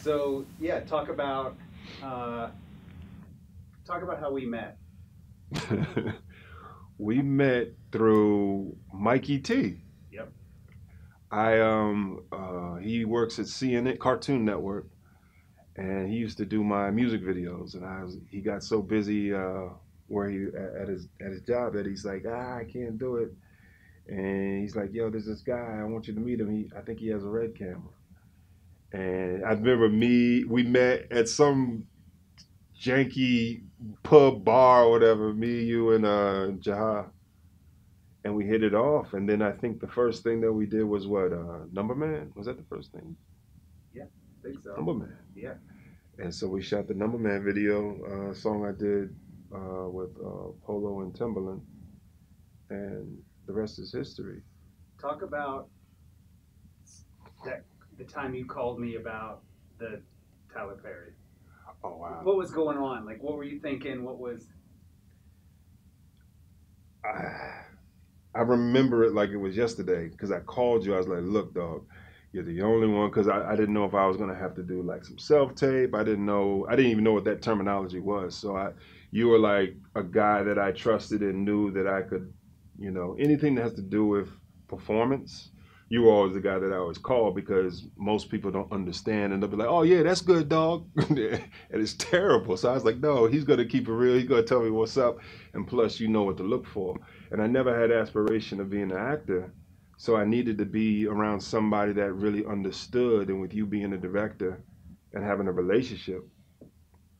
So yeah, uh, talk about how we met. We met through Mikey T. Yep. He works at CNN Cartoon Network, and he used to do my music videos. And he got so busy where he at his job that he's like, I can't do it. And he's like, yo, there's this guy, I want you to meet him. I think he has a red camera. And I remember we met at some janky pub bar or whatever. Me, you, and Jaha, and we hit it off. And then I think the first thing that we did was what, Number Man? Was that the first thing? Yeah, I think so. Number Man. Yeah. And so we shot the Number Man video, song I did with Polo and Timberland, and the rest is history. Talk about that the time you called me about the Tyler Perry. Oh wow! What was going on? Like, what were you thinking? What was? I, I remember it like it was yesterday because I called you. I was like, "Look, dog, you're the only one." Because I didn't know if I was gonna have to do like some self tape. I didn't know. I didn't even know what that terminology was. You were like a guy that I trusted and knew that I could, anything that has to do with performance. You were always the guy that I always call because most people don't understand and they'll be like, "Oh yeah, that's good, dog," and it's terrible. So I was like, "No, he's gonna keep it real. He's gonna tell me what's up, and plus, you know what to look for." And I never had aspiration of being an actor, so I needed to be around somebody that really understood. And with you being a director and having a relationship,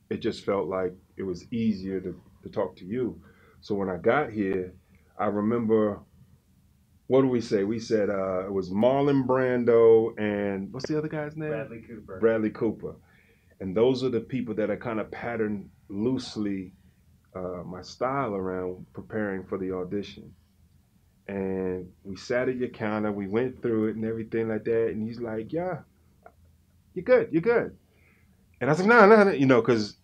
it just felt like it was easier to talk to you. So when I got here, I remember, what do we say? We said it was Marlon Brando and what's the other guy's name? Bradley Cooper. Bradley Cooper. And those are the people that I kind of patterned loosely my style around preparing for the audition. And we sat at your counter, we went through it and everything like that. And he's like, "Yeah, you're good, you're good." And I was like, "No, no, no," because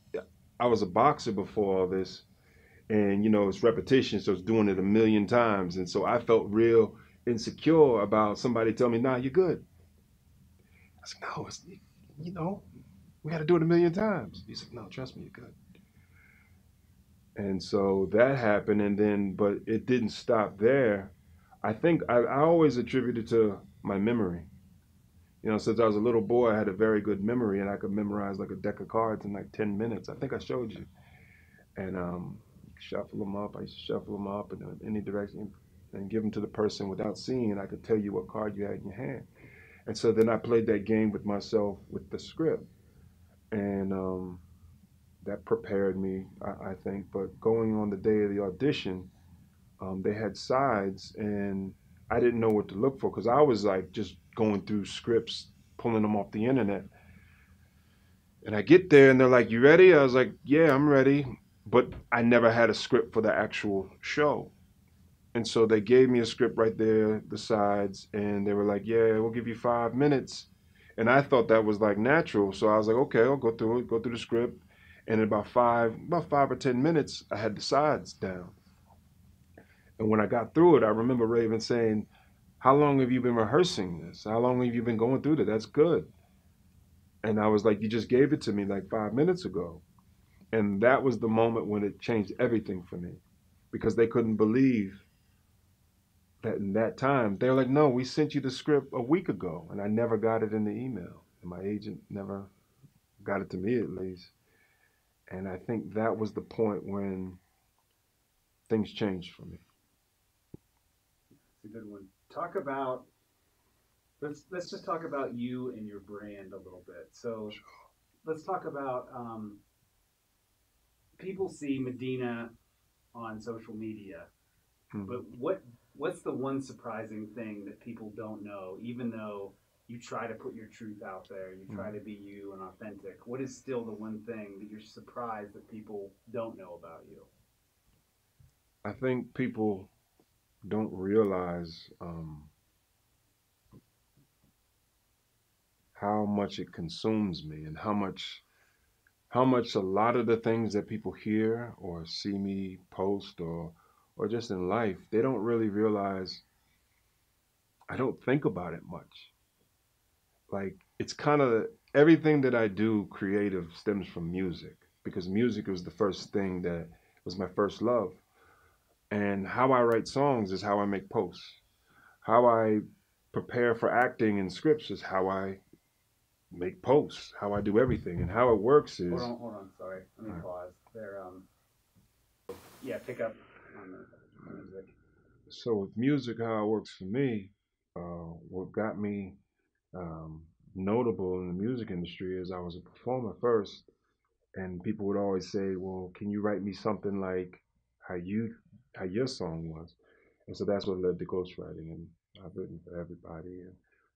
I was a boxer before all this, and it's repetition, so it's doing it a million times, and so I felt real insecure about somebody telling me, "Nah, you're good." I was like, "No, you know, we got to do it a million times." He's like, "No, trust me, you're good." And so that happened, and then, but it didn't stop there. I think I always attributed to my memory. Since I was a little boy, I had a very good memory, and I could memorize like a deck of cards in like 10 minutes. I think I showed you, and shuffle them up. I used to shuffle them up in any direction and give them to the person without seeing. I could tell you what card you had in your hand. And so then I played that game with myself with the script, and that prepared me, I think. But going on the day of the audition, they had sides, and I didn't know what to look for because I was like just going through scripts, pulling them off the internet. And I get there, and they're like, "You ready?" I was like, "Yeah, I'm ready." But I never had a script for the actual show. And so they gave me a script right there, the sides, and they were like, "Yeah, we'll give you 5 minutes." And I thought that was like natural. So I was like, "Okay, I'll go through the script." And in about 5 or 10 minutes, I had the sides down. And when I got through it, I remember Raven saying, "How long have you been rehearsing this? How long have you been going through that? That's good." And I was like, "You just gave it to me like 5 minutes ago." And that was the moment when it changed everything for me because they couldn't believe that in that time. They were like, "No, we sent you the script a week ago." And I never got it in the email. And my agent never got it to me, at least. And I think that was the point when things changed for me. It's a good one. Talk about let's just talk about you and your brand a little bit. So let's talk about people see Medina on social media, but what's the one surprising thing that people don't know, even though you try to put your truth out there, you try to be you and authentic? What is still the one thing that you're surprised that people don't know about you? I think people don't realize how much it consumes me and how much a lot of the things that people hear or see me post or just in life, they don't really realize I don't think about it much. Like it's kind of everything that I do creative stems from music because music was the first thing that was my first love. And how I write songs is how I make posts. How I prepare for acting and scripts is how I make posts, how I do everything. And how it works is Hold on, sorry. Let me pause. There, yeah, pick up on the music. so with music, how it works for me, what got me um, notable in the music industry is I was a performer first, and people would always say, "Well, can you write me something like how you how your song was?" And so that's what led to ghostwriting, and I've written for everybody. And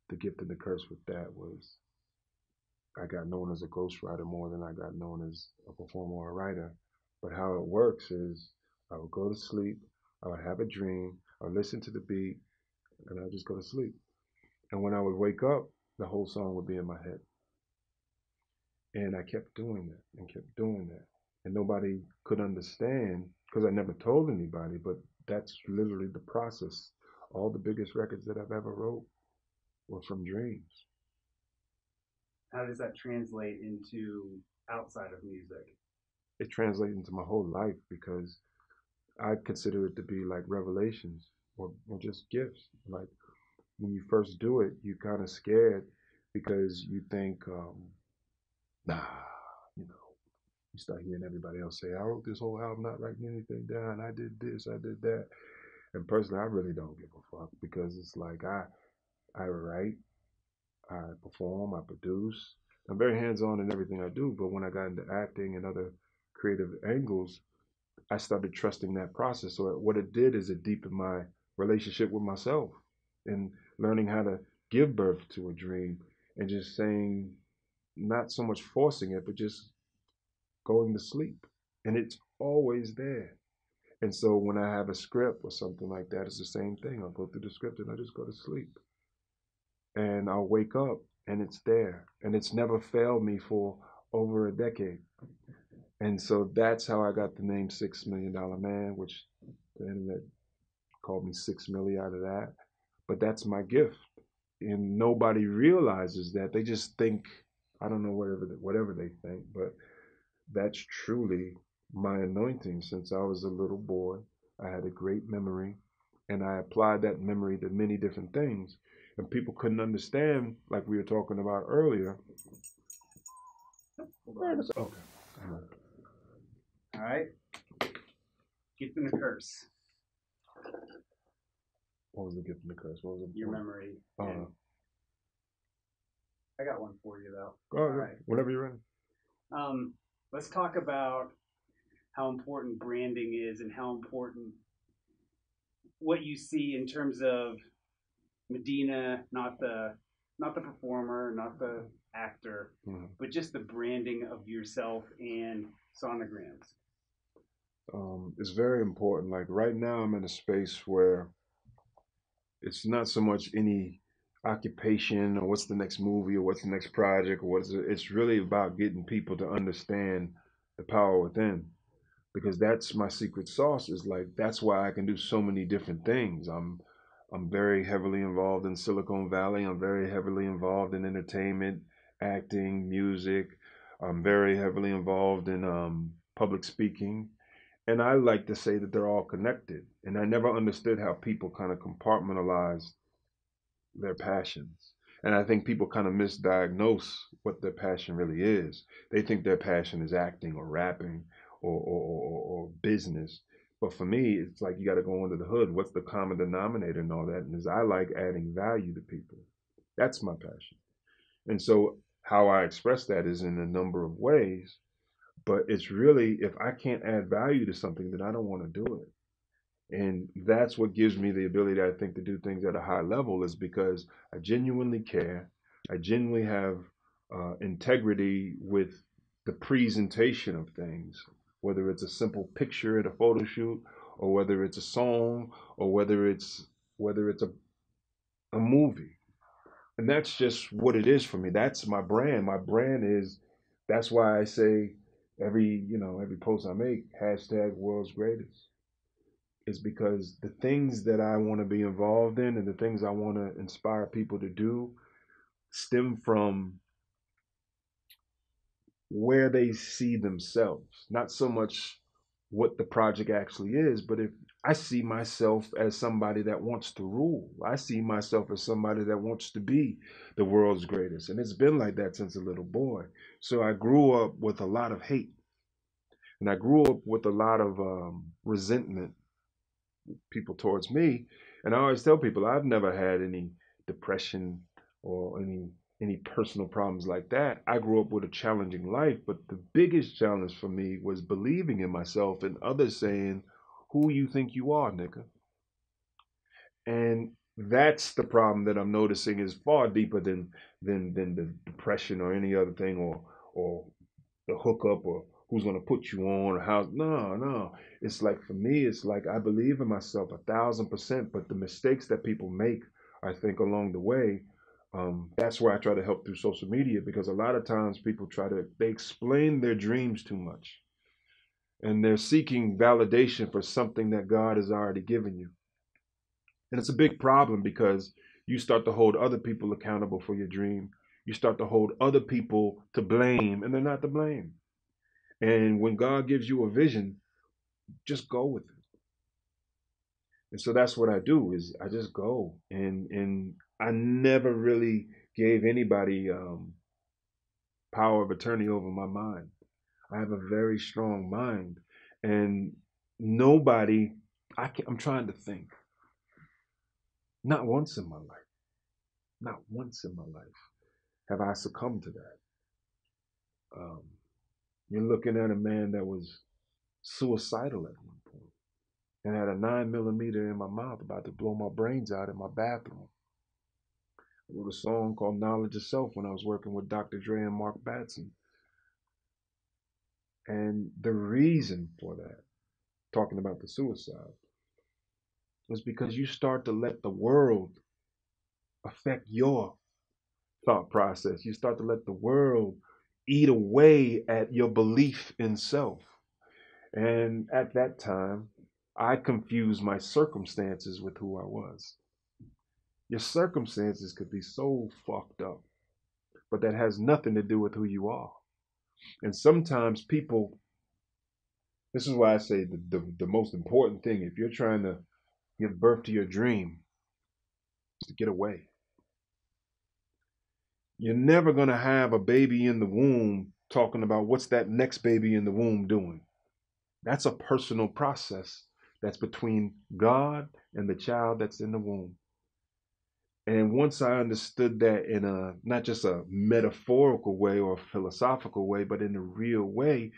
the gift and the curse with that was I got known as a ghostwriter more than I got known as a performer or a writer. But how it works is I would go to sleep, I would have a dream, I would listen to the beat, and I'd just go to sleep. And when I would wake up, the whole song would be in my head. And I kept doing that and kept doing that. And nobody could understand because I never told anybody, but that's literally the process. All the biggest records that I've ever wrote were from dreams. How does that translate into outside of music? It translates into my whole life because I consider it to be like revelations or just gifts. Like when you first do it, you're kind of scared because you think, nah, you know, you start hearing everybody else say, I wrote this whole album not writing anything down. I did this, I did that. And personally, I really don't give a fuck because it's like I write, I perform, I produce. I'm very hands on in everything I do. But when I got into acting and other creative angles, I started trusting that process. So what it did is it deepened my relationship with myself and learning how to give birth to a dream and just saying, not so much forcing it, but just going to sleep. And it's always there. And so when I have a script or something like that, it's the same thing. I'll go through the script and I just go to sleep. And I'll wake up and it's there. And it's never failed me for over a decade. And so that's how I got the name $6 Million Man, which the internet called me 6 milli out of that. But that's my gift. And nobody realizes that. They just think, I don't know, whatever they think, but that's truly my anointing. Since I was a little boy, I had a great memory, and I applied that memory to many different things. And people couldn't understand, like we were talking about earlier. Okay. All right. Gift and the curse. What was the gift and the curse? What was it? Your memory. I got one for you though. Go ahead. Right. Whenever you're ready. Let's talk about how important branding is and how important what you see in terms of Medina, not the performer, not the actor, but just the branding of yourself and Sonograms. It's very important. Like right now, I'm in a space where it's not so much any occupation or what's the next movie or what's the next project or what's it. It's really about getting people to understand the power within because that's my secret sauce. Is like that's why I can do so many different things. I'm very heavily involved in Silicon Valley. I'm very heavily involved in entertainment, acting, music. I'm very heavily involved in public speaking. And I like to say that they're all connected. And I never understood how people kind of compartmentalize their passions. And I think people kind of misdiagnose what their passion really is. They think their passion is acting or rapping or business. But for me, it's like you got to go under the hood. What's the common denominator and all that? And is I like adding value to people. That's my passion. And so how I express that is in a number of ways. But it's really, if I can't add value to something, then I don't want to do it. And that's what gives me the ability, I think, to do things at a high level is because I genuinely care. I genuinely have integrity with the presentation of things, whether it's a simple picture at a photo shoot, or whether it's a song, or whether it's a movie. And that's just what it is for me. That's my brand. My brand is that's why I say every post I make, hashtag world's greatest is because the things that I want to be involved in and the things I want to inspire people to do stem from where they see themselves, not so much what the project actually is, but if I see myself as somebody that wants to rule, I see myself as somebody that wants to be the world's greatest. And it's been like that since a little boy. So I grew up with a lot of hate, and I grew up with a lot of resentment, people towards me. And I always tell people I've never had any depression or any personal problems like that. I grew up with a challenging life, but the biggest challenge for me was believing in myself and others saying, "Who you think you are, nigga?" And that's the problem that I'm noticing is far deeper than the depression or any other thing, or the hookup, or who's going to put you on, or how. No, it's like, for me, it's like I believe in myself 1,000%, but the mistakes that people make, I think, along the way, that's where I try to help through social media, because a lot of times people they explain their dreams too much, and they're seeking validation for something that God has already given you. And it's a big problem because you start to hold other people accountable for your dream. You start to hold other people to blame, and they're not to blame. And when God gives you a vision, just go with it. And so that's what I do, is I just go. And I never really gave anybody power of attorney over my mind. I have a very strong mind. And nobody, I'm trying to think, not once in my life, not once in my life have I succumbed to that. Um, you're looking at a man that was suicidal at one point and had a 9 millimeter in my mouth, about to blow my brains out in my bathroom. I wrote a song called Knowledge of Self when I was working with Dr. Dre and Mark Batson. And the reason for that, talking about the suicide, was because you start to let the world affect your thought process. You start to let the world eat away at your belief in self. And at that time, I confused my circumstances with who I was. Your circumstances could be so fucked up, but that has nothing to do with who you are. And sometimes people, this is why I say the most important thing, if you're trying to give birth to your dream, is to get away. You're never going to have a baby in the womb talking about what's that next baby in the womb doing. That's a personal process that's between God and the child that's in the womb. And once I understood that in a not just a metaphorical way or a philosophical way, but in a real way,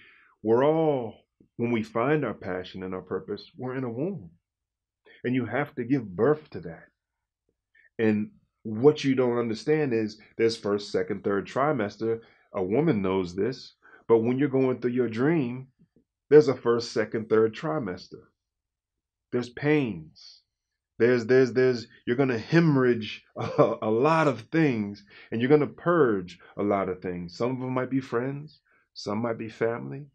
we're all, when we find our passion and our purpose, we're in a womb. And you have to give birth to that. And what you don't understand is there's first, second, third trimester. A woman knows this, but when you're going through your dream, there's a first, second, third trimester. There's pains. There's you're going to hemorrhage a lot of things, and you're going to purge a lot of things. Some of them might be friends, some might be family,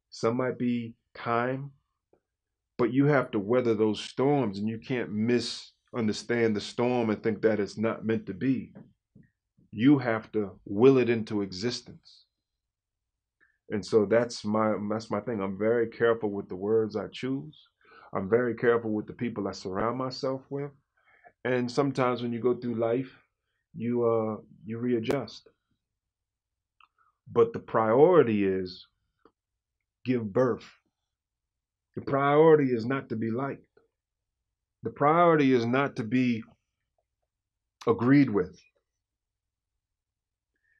some might be time, but you have to weather those storms, and you can't misunderstand the storm and think that it's not meant to be. You have to will it into existence. And so that's my thing. I'm very careful with the words I choose. I'm very careful with the people I surround myself with. And sometimes when you go through life, you readjust. But the priority is give birth. The priority is not to be liked. The priority is not to be agreed with.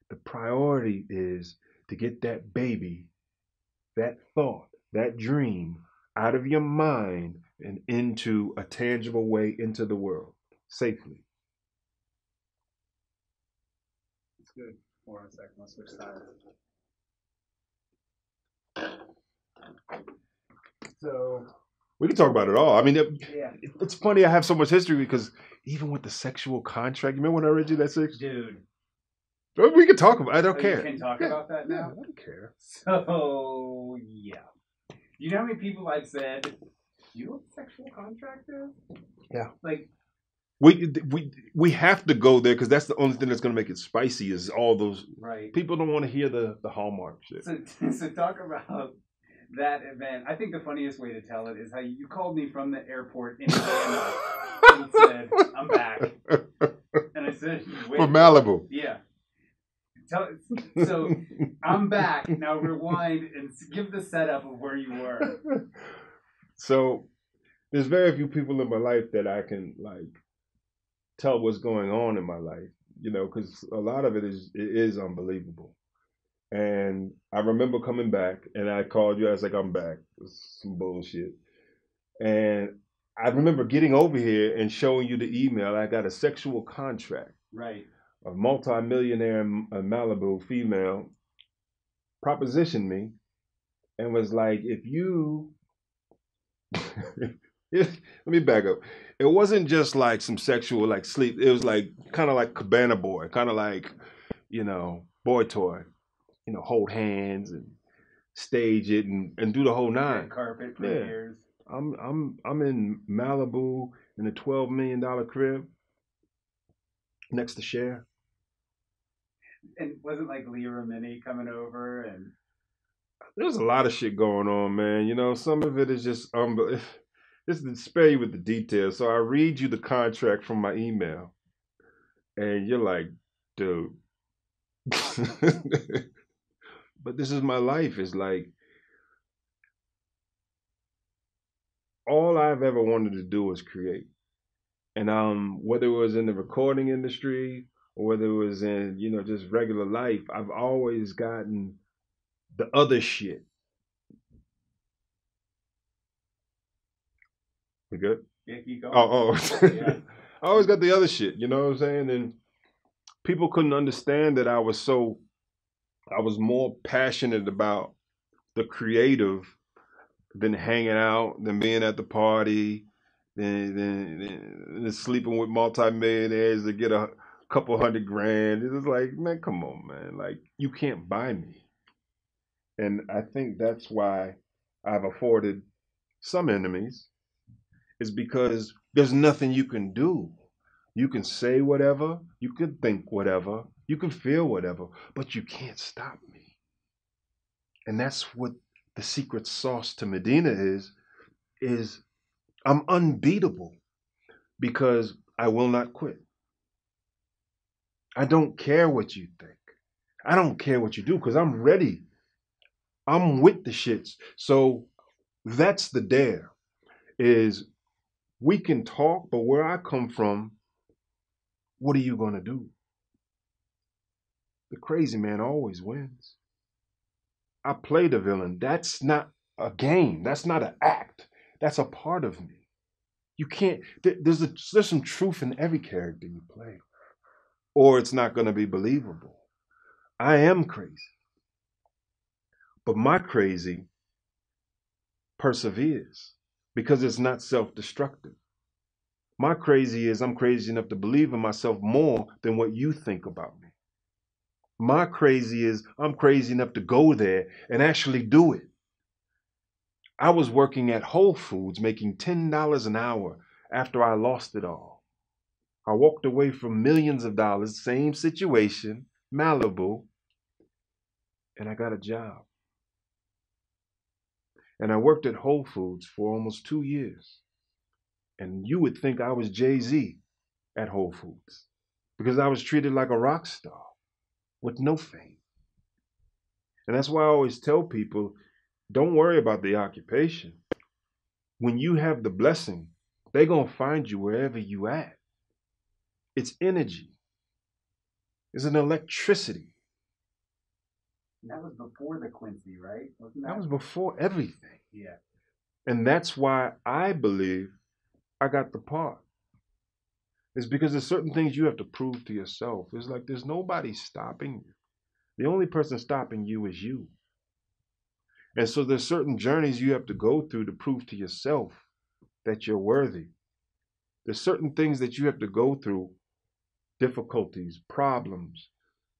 The priority is to get that baby, that thought, that dream out of your mind and into a tangible way into the world safely. It's good. Hold on a second. Let's switch sides. So we can talk about it all. I mean, yeah, it's funny. I have so much history because even with the sexual contract, you remember when I read you that six? Dude. We can talk about it. I don't care. You can talk about that now? Yeah, I don't care. So, yeah. You know how many people I've said, you know what sexual contract is? Yeah. Like, We have to go there because that's the only thing that's going to make it spicy is all those. Right. People don't want to hear the Hallmark shit. So talk about that event. I think the funniest way to tell it is how you called me from the airport in Atlanta and said, "I'm back," and I said, "Wait, for Malibu." Yeah. So I'm back now. Rewind and give the setup of where you were. So there's very few people in my life that I can like tell what's going on in my life, you know, because a lot of it is unbelievable. And I remember coming back, and I called you. I was like, "I'm back." It's some bullshit. And I remember getting over here and showing you the email. I got a sexual contract. Right. A multi-millionaire in Malibu female propositioned me and was like, "If you," let me back up. It wasn't just like some sexual like sleep. It was like kind of like Cabana Boy, kind of like, you know, boy toy. You know, hold hands and stage it and do the whole nine. Red carpet premieres. Yeah. I'm in Malibu in a $12 million crib next to Cher. And wasn't like Leah Remini coming over and There's a lot of shit going on, man. You know, some of it is just just to spare you with the details. So I read you the contract from my email, and you're like, dude. But this is my life. It's like all I've ever wanted to do was create. And whether it was in the recording industry or whether it was in, you know, just regular life, I've always gotten the other shit. We good? Yeah, keep going. Oh. Yeah. I always got the other shit, you know what I'm saying? And people couldn't understand that I was more passionate about the creative than hanging out, than being at the party, than sleeping with multimillionaires to get a couple $100,000. It was like, man, come on, man. Like, you can't buy me. And I think that's why I've afforded some enemies, is because there's nothing you can do. You can say whatever, you can think whatever, you can feel whatever, but you can't stop me. And that's what the secret sauce to Medina is I'm unbeatable because I will not quit. I don't care what you think. I don't care what you do because I'm ready. I'm with the shits. So that's the dare is we can talk, but where I come from, what are you going to do? The crazy man always wins. I play the villain. That's not a game. That's not an act. That's a part of me. You can't. There's some truth in every character you play, or it's not going to be believable. I am crazy, but my crazy perseveres because it's not self-destructive. My crazy is I'm crazy enough to believe in myself more than what you think about me. My crazy is I'm crazy enough to go there and actually do it. I was working at Whole Foods making $10 an hour after I lost it all. I walked away from millions of dollars, same situation, Malibu, and I got a job. And I worked at Whole Foods for almost 2 years. And you would think I was Jay-Z at Whole Foods because I was treated like a rock star with no fame. And that's why I always tell people, don't worry about the occupation. When you have the blessing, they're going to find you wherever you at. It's energy. It's an electricity. And that was before the Quincy, right? Wasn't That was before everything. Yeah. And that's why I believe I got the part. It's because there's certain things you have to prove to yourself. It's like there's nobody stopping you. The only person stopping you is you. And so there's certain journeys you have to go through to prove to yourself that you're worthy. There's certain things that you have to go through, difficulties, problems,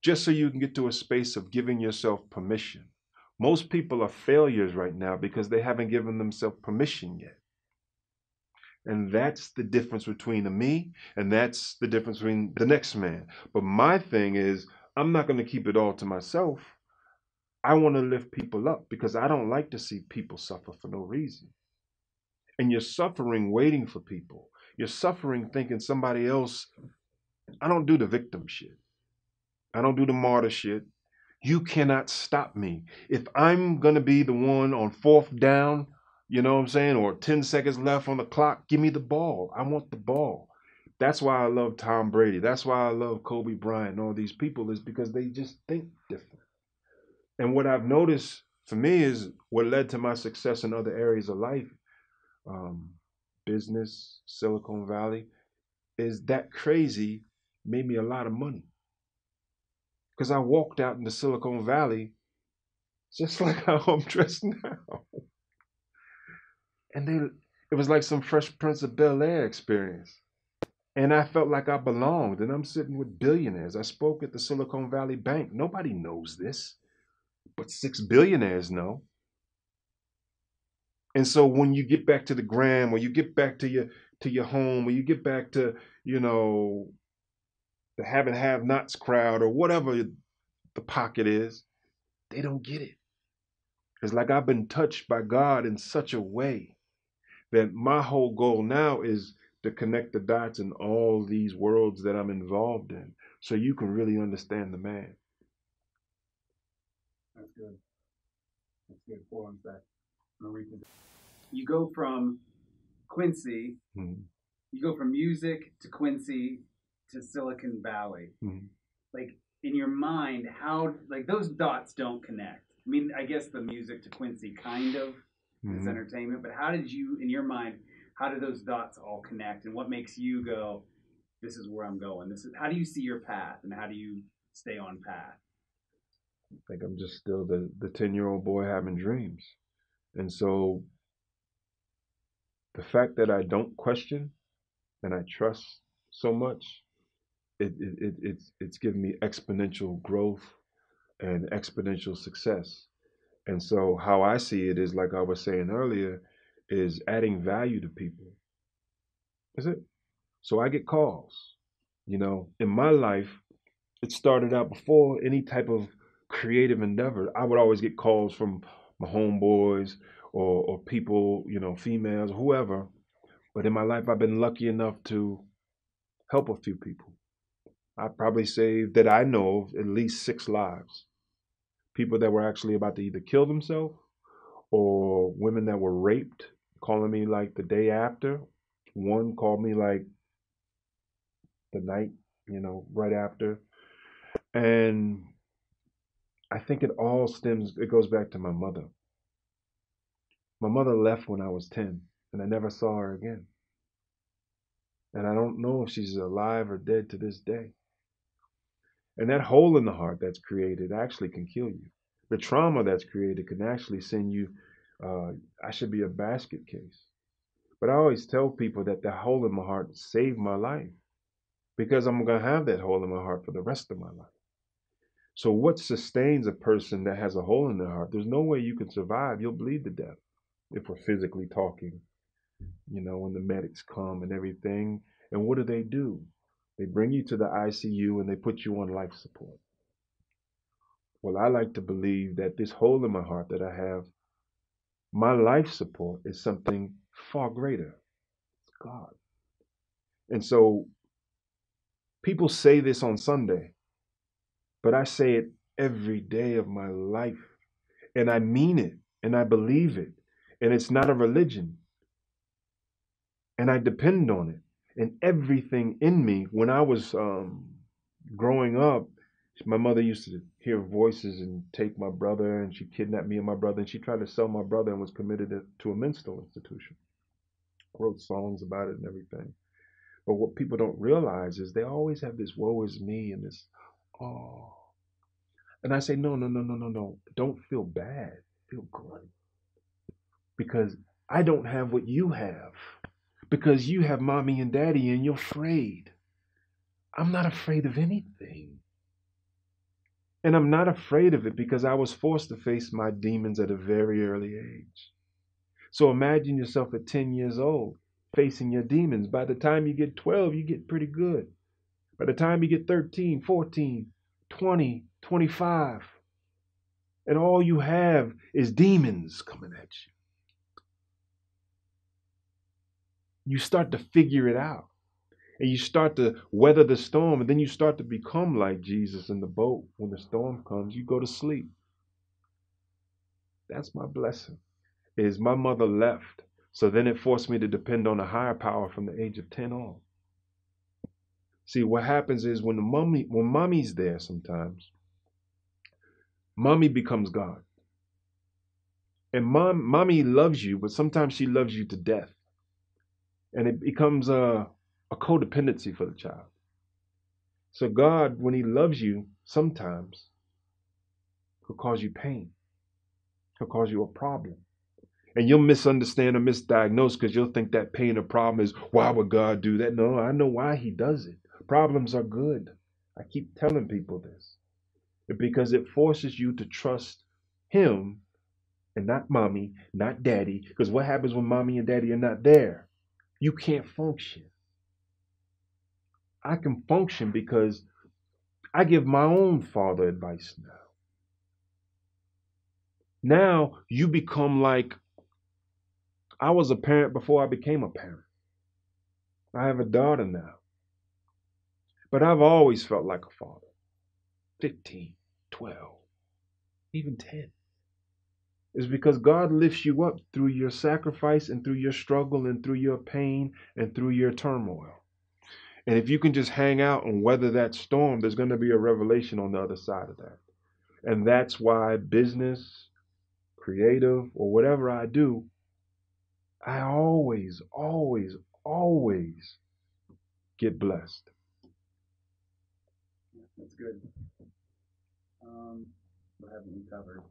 just so you can get to a space of giving yourself permission. Most people are failures right now because they haven't given themselves permission yet. And that's the difference between me and that's the difference between the next man. But my thing is, I'm not going to keep it all to myself. I want to lift people up because I don't like to see people suffer for no reason. And you're suffering waiting for people. You're suffering thinking somebody else. I don't do the victim shit. I don't do the martyr shit. You cannot stop me. If I'm going to be the one on fourth down, you know what I'm saying, or 10 seconds left on the clock, give me the ball. I want the ball. That's why I love Tom Brady. That's why I love Kobe Bryant and all these people, is because they just think different. And what I've noticed for me is what led to my success in other areas of life, um, business, Silicon Valley, is that crazy made me a lot of money. Because I walked out in the Silicon Valley just like how I'm dressed now. And it was like some Fresh Prince of Bel Air experience. And I felt like I belonged. And I'm sitting with billionaires. I spoke at the Silicon Valley Bank. Nobody knows this, but 6 billionaires know. And so when you get back to the gram, or you get back to your home, or you get back to, you know, the have and have nots crowd, or whatever the pocket is, they don't get it. It's like I've been touched by God in such a way that my whole goal now is to connect the dots in all these worlds that I'm involved in, so you can really understand the man. That's good. That's good. Forums that. You go from Quincy, you go from music to Quincy to Silicon Valley. Like, in your mind, how, like, those dots don't connect. I mean, I guess the music to Quincy kind of is entertainment, but how did you, in your mind, how did those dots all connect, and what makes you go, this is where I'm going? This is, how do you see your path, and how do you stay on path? I think I'm just still the 10-year-old boy having dreams. And so the fact that I don't question and I trust so much, it's given me exponential growth and exponential success. And so how I see it is, like I was saying earlier, is adding value to people. Is it? So I get calls. You know, in my life, it started out before any type of creative endeavor. I would always get calls from my homeboys, or people, you know, females, whoever. But in my life, I've been lucky enough to help a few people. I probably saved, that I know of, at least 6 lives. People that were actually about to either kill themselves, or women that were raped, calling me like the day after. One called me like the night, you know, right after. And I think it goes back to my mother. My mother left when I was 10, and I never saw her again. And I don't know if she's alive or dead to this day. And that hole in the heart that's created actually can kill you. The trauma that's created can actually send you, I should be a basket case. But I always tell people that the hole in my heart saved my life, because I'm going to have that hole in my heart for the rest of my life. So what sustains a person that has a hole in their heart? There's no way you can survive. You'll bleed to death, if we're physically talking. You know, when the medics come and everything. And what do? They bring you to the ICU and they put you on life support. Well, I like to believe that this hole in my heart that I have, my life support is something far greater. It's God. And so people say this on Sunday, but I say it every day of my life. And I mean it, and I believe it. And it's not a religion. And I depend on it. And everything in me, when I was growing up, my mother used to hear voices and take my brother, and she kidnapped me and my brother, and she tried to sell my brother and was committed to a mental institution. Wrote songs about it and everything. But what people don't realize is they always have this woe is me and this, oh. And I say, no, no, no, no, no, no. Don't feel bad. Feel good. Because I don't have what you have. Because you have mommy and daddy and you're afraid. I'm not afraid of anything. And I'm not afraid of it because I was forced to face my demons at a very early age. So imagine yourself at 10 years old. facing your demons. By the time you get 12, you get pretty good. By the time you get 13, 14, 20, 25, and all you have is demons coming at you. You start to figure it out. And you start to weather the storm, and then you start to become like Jesus in the boat. When the storm comes, you go to sleep. That's my blessing. Is my mother left, so then it forced me to depend on a higher power from the age of 10 on. See, what happens is when mommy's there sometimes, mommy becomes God. And mommy loves you, but sometimes she loves you to death. And it becomes a codependency for the child. So God, when he loves you, sometimes he'll cause you pain. He'll cause you a problem. And you'll misunderstand or misdiagnose because you'll think that pain or problem is, why would God do that? No, I know why he does it. Problems are good. I keep telling people this. Because it forces you to trust him and not mommy, not daddy. Because what happens when mommy and daddy are not there? You can't function. I can function because I give my own father advice now. Now you become like, I was a parent before I became a parent. I have a daughter now. But I've always felt like a father. 15, 12, even 10. It's because God lifts you up through your sacrifice and through your struggle and through your pain and through your turmoil. And if you can just hang out and weather that storm, there's going to be a revelation on the other side of that. And that's why business, creative, or whatever I do, I always, always, always get blessed. That's good. What haven't we covered?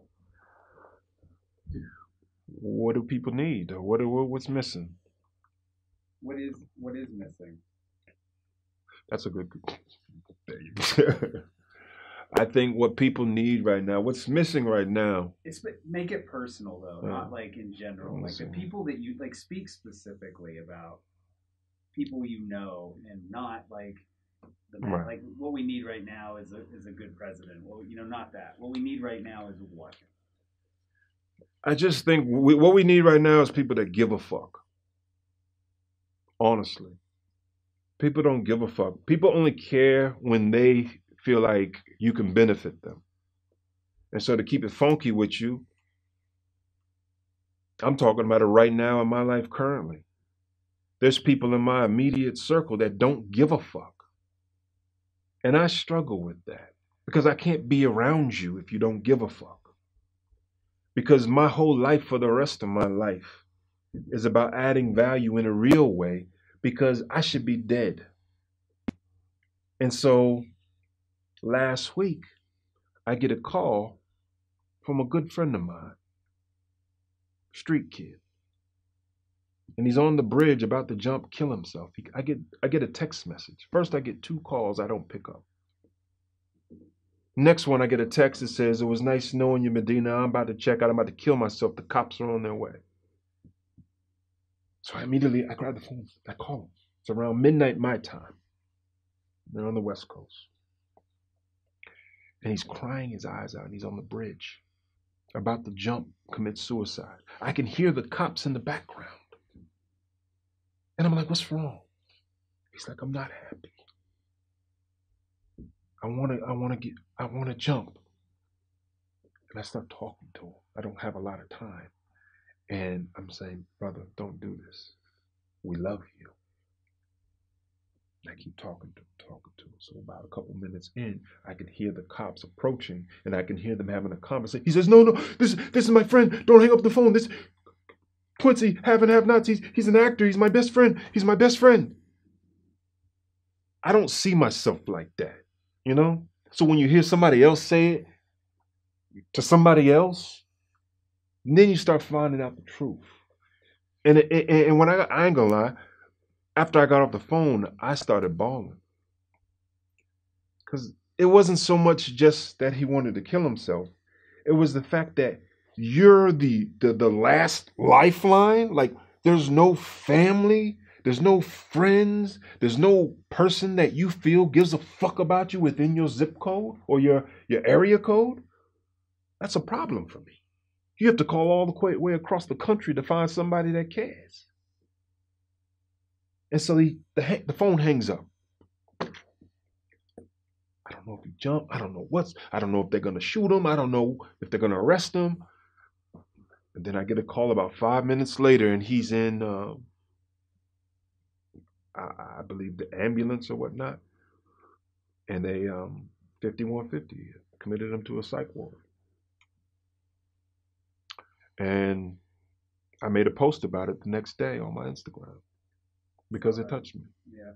What do people need? Or what's missing? What is missing? That's a good. There you go. I think what people need right now, what's missing right now. Make it personal though, not like in general. Like the people that you like, speak specifically about people you know, and not like right. Like what we need right now is a good president. Well, not that. What we need right now is what? I just think what we need right now is people that give a fuck. Honestly. People don't give a fuck. People only care when they feel like you can benefit them. And so to keep it funky with you, I'm talking about it right now in my life currently. There's people in my immediate circle that don't give a fuck. And I struggle with that because I can't be around you if you don't give a fuck. Because my whole life for the rest of my life is about adding value in a real way, because I should be dead. And so last week, I get a call from a good friend of mine, street kid. And he's on the bridge about to jump, kill himself. I get a text message. First, I get 2 calls I don't pick up. Next one, I get a text that says, "It was nice knowing you, Medina. I'm about to check out. I'm about to kill myself. The cops are on their way." So I grab the phone. I call him. It's around midnight my time. They're on the West Coast. And he's crying his eyes out, and he's on the bridge, about to jump, commit suicide. I can hear the cops in the background. And I'm like, "What's wrong?" He's like, "I'm not happy. I want to jump." And I start talking to him. I don't have a lot of time. And I'm saying, "Brother, don't do this. We love you." And I keep talking to him. So about a couple minutes in, I can hear the cops approaching, and I can hear them having a conversation. He says, "No, this is my friend. Don't hang up the phone. This Quincy, have and have nots. He's an actor. He's my best friend. He's my best friend." I don't see myself like that, So when you hear somebody else say it to somebody else, then you start finding out the truth. And when I ain't gonna lie, after I got off the phone, I started bawling. Because it wasn't so much just that he wanted to kill himself. It was the fact that you're the last lifeline. Like, there's no family. There's no friends. There's no person that you feel gives a fuck about you within your zip code or your area code. That's a problem for me. You have to call all the way across the country to find somebody that cares. And so the phone hangs up. I don't know if he jumped. I don't know if they're going to shoot him. I don't know if they're going to arrest him. And then I get a call about 5 minutes later, and he's in, I believe, the ambulance or whatnot. And they 5150 committed him to a psych ward. And I made a post about it the next day on my Instagram because it touched me. Yeah.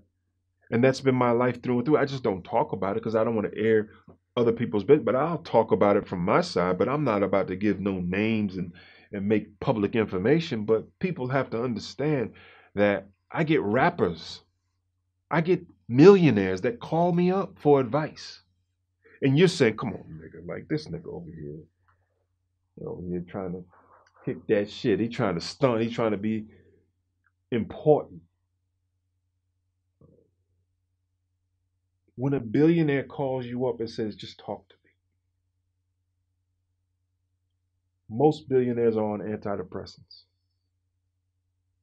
And that's been my life through and through. I just don't talk about it because I don't want to air other people's business, but I'll talk about it from my side. But I'm not about to give no names and make public information. But people have to understand that I get rappers, I get millionaires that call me up for advice. And you're saying, come on, nigga, like this nigga over here, you're trying to kick that shit. He trying to stunt. He trying to be important. When a billionaire calls you up and says, just talk to me. Most billionaires are on antidepressants.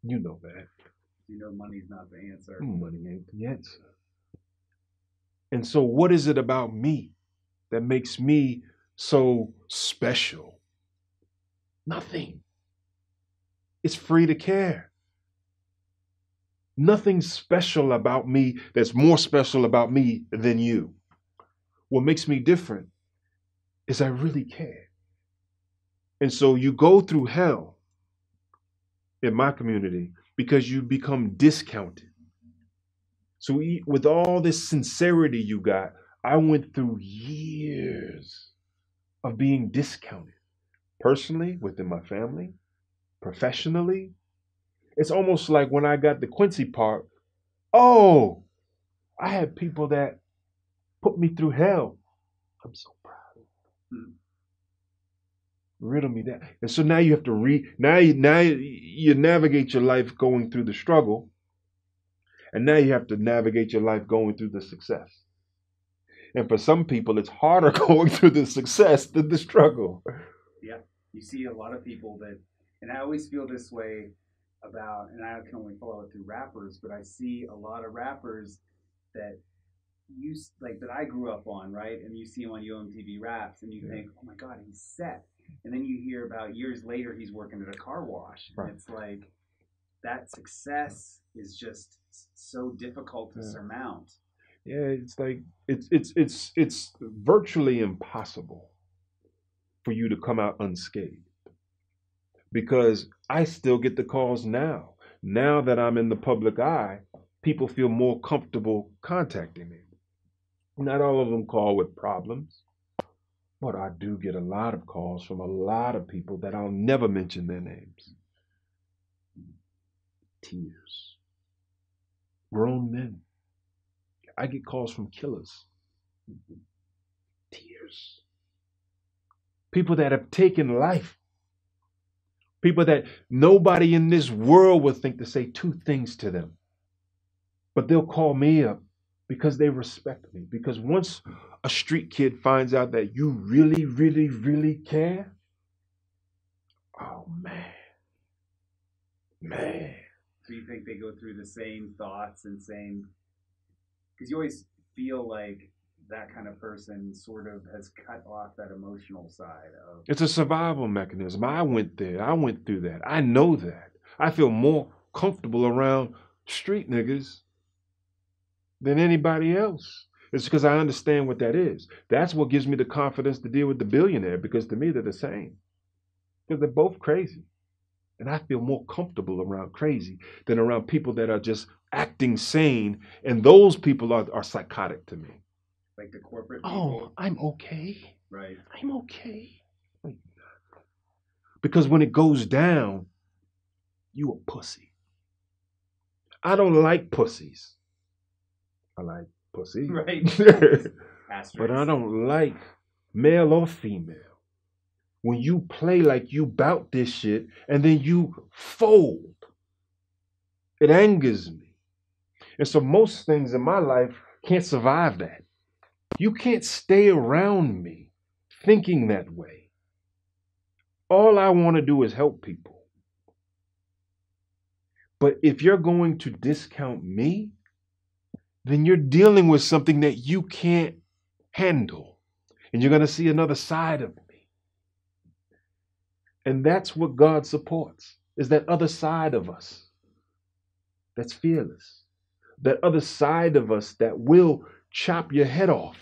You know that. You know money's not the answer. Money ain't the answer. And so what is it about me that makes me so special? Nothing. It's free to care. Nothing special about me that's more special about me than you. What makes me different is I really care. And so you go through hell in my community because you become discounted. So with all this sincerity you got, I went through years of being discounted. Personally, within my family, professionally. It's almost like when I got the Quincy part, I had people that put me through hell. I'm so proud. Riddle me that. And so now you have to now you navigate your life going through the struggle. And now you have to navigate your life going through the success. And for some people, it's harder going through the success than the struggle. Yeah. You see a lot of people that, and I always feel this way about, and I can only follow it through rappers, but I see a lot of rappers that that I grew up on, right? And you see him on UMTV Raps and you think, oh my God, he's set. And then you hear about years later, he's working at a car wash. And it's like, that success is just so difficult to surmount. Yeah, it's like, it's virtually impossible for you to come out unscathed. Because I still get the calls now. Now that I'm in the public eye, people feel more comfortable contacting me. Not all of them call with problems, but I do get a lot of calls from a lot of people that I'll never mention their names. Tears. Grown men. I get calls from killers. Tears. People that have taken life. People that nobody in this world would think to say two things to them. But they'll call me up because they respect me. Because once a street kid finds out that you really, really, really care, oh man. Do you think they go through the same thoughts and same, because you always feel like that kind of person sort of has cut off that emotional side of. It's a survival mechanism. I went there. I went through that. I know that. I feel more comfortable around street niggas than anybody else. It's because I understand what that is. That's what gives me the confidence to deal with the billionaire, because to me they're the same. Because they're both crazy. And I feel more comfortable around crazy than around people that are just acting sane. And those people are psychotic to me. Like the corporate people. Oh, I'm okay. Right. I'm okay. Because when it goes down, you a pussy. I don't like pussies. I like pussy. Right. But I don't like male or female. When you play like you bout this shit and then you fold. It angers me. And so most things in my life can't survive that. You can't stay around me thinking that way. All I want to do is help people. But if you're going to discount me, then you're dealing with something that you can't handle. And you're going to see another side of me. And that's what God supports, is that other side of us that's fearless. That other side of us that will chop your head off.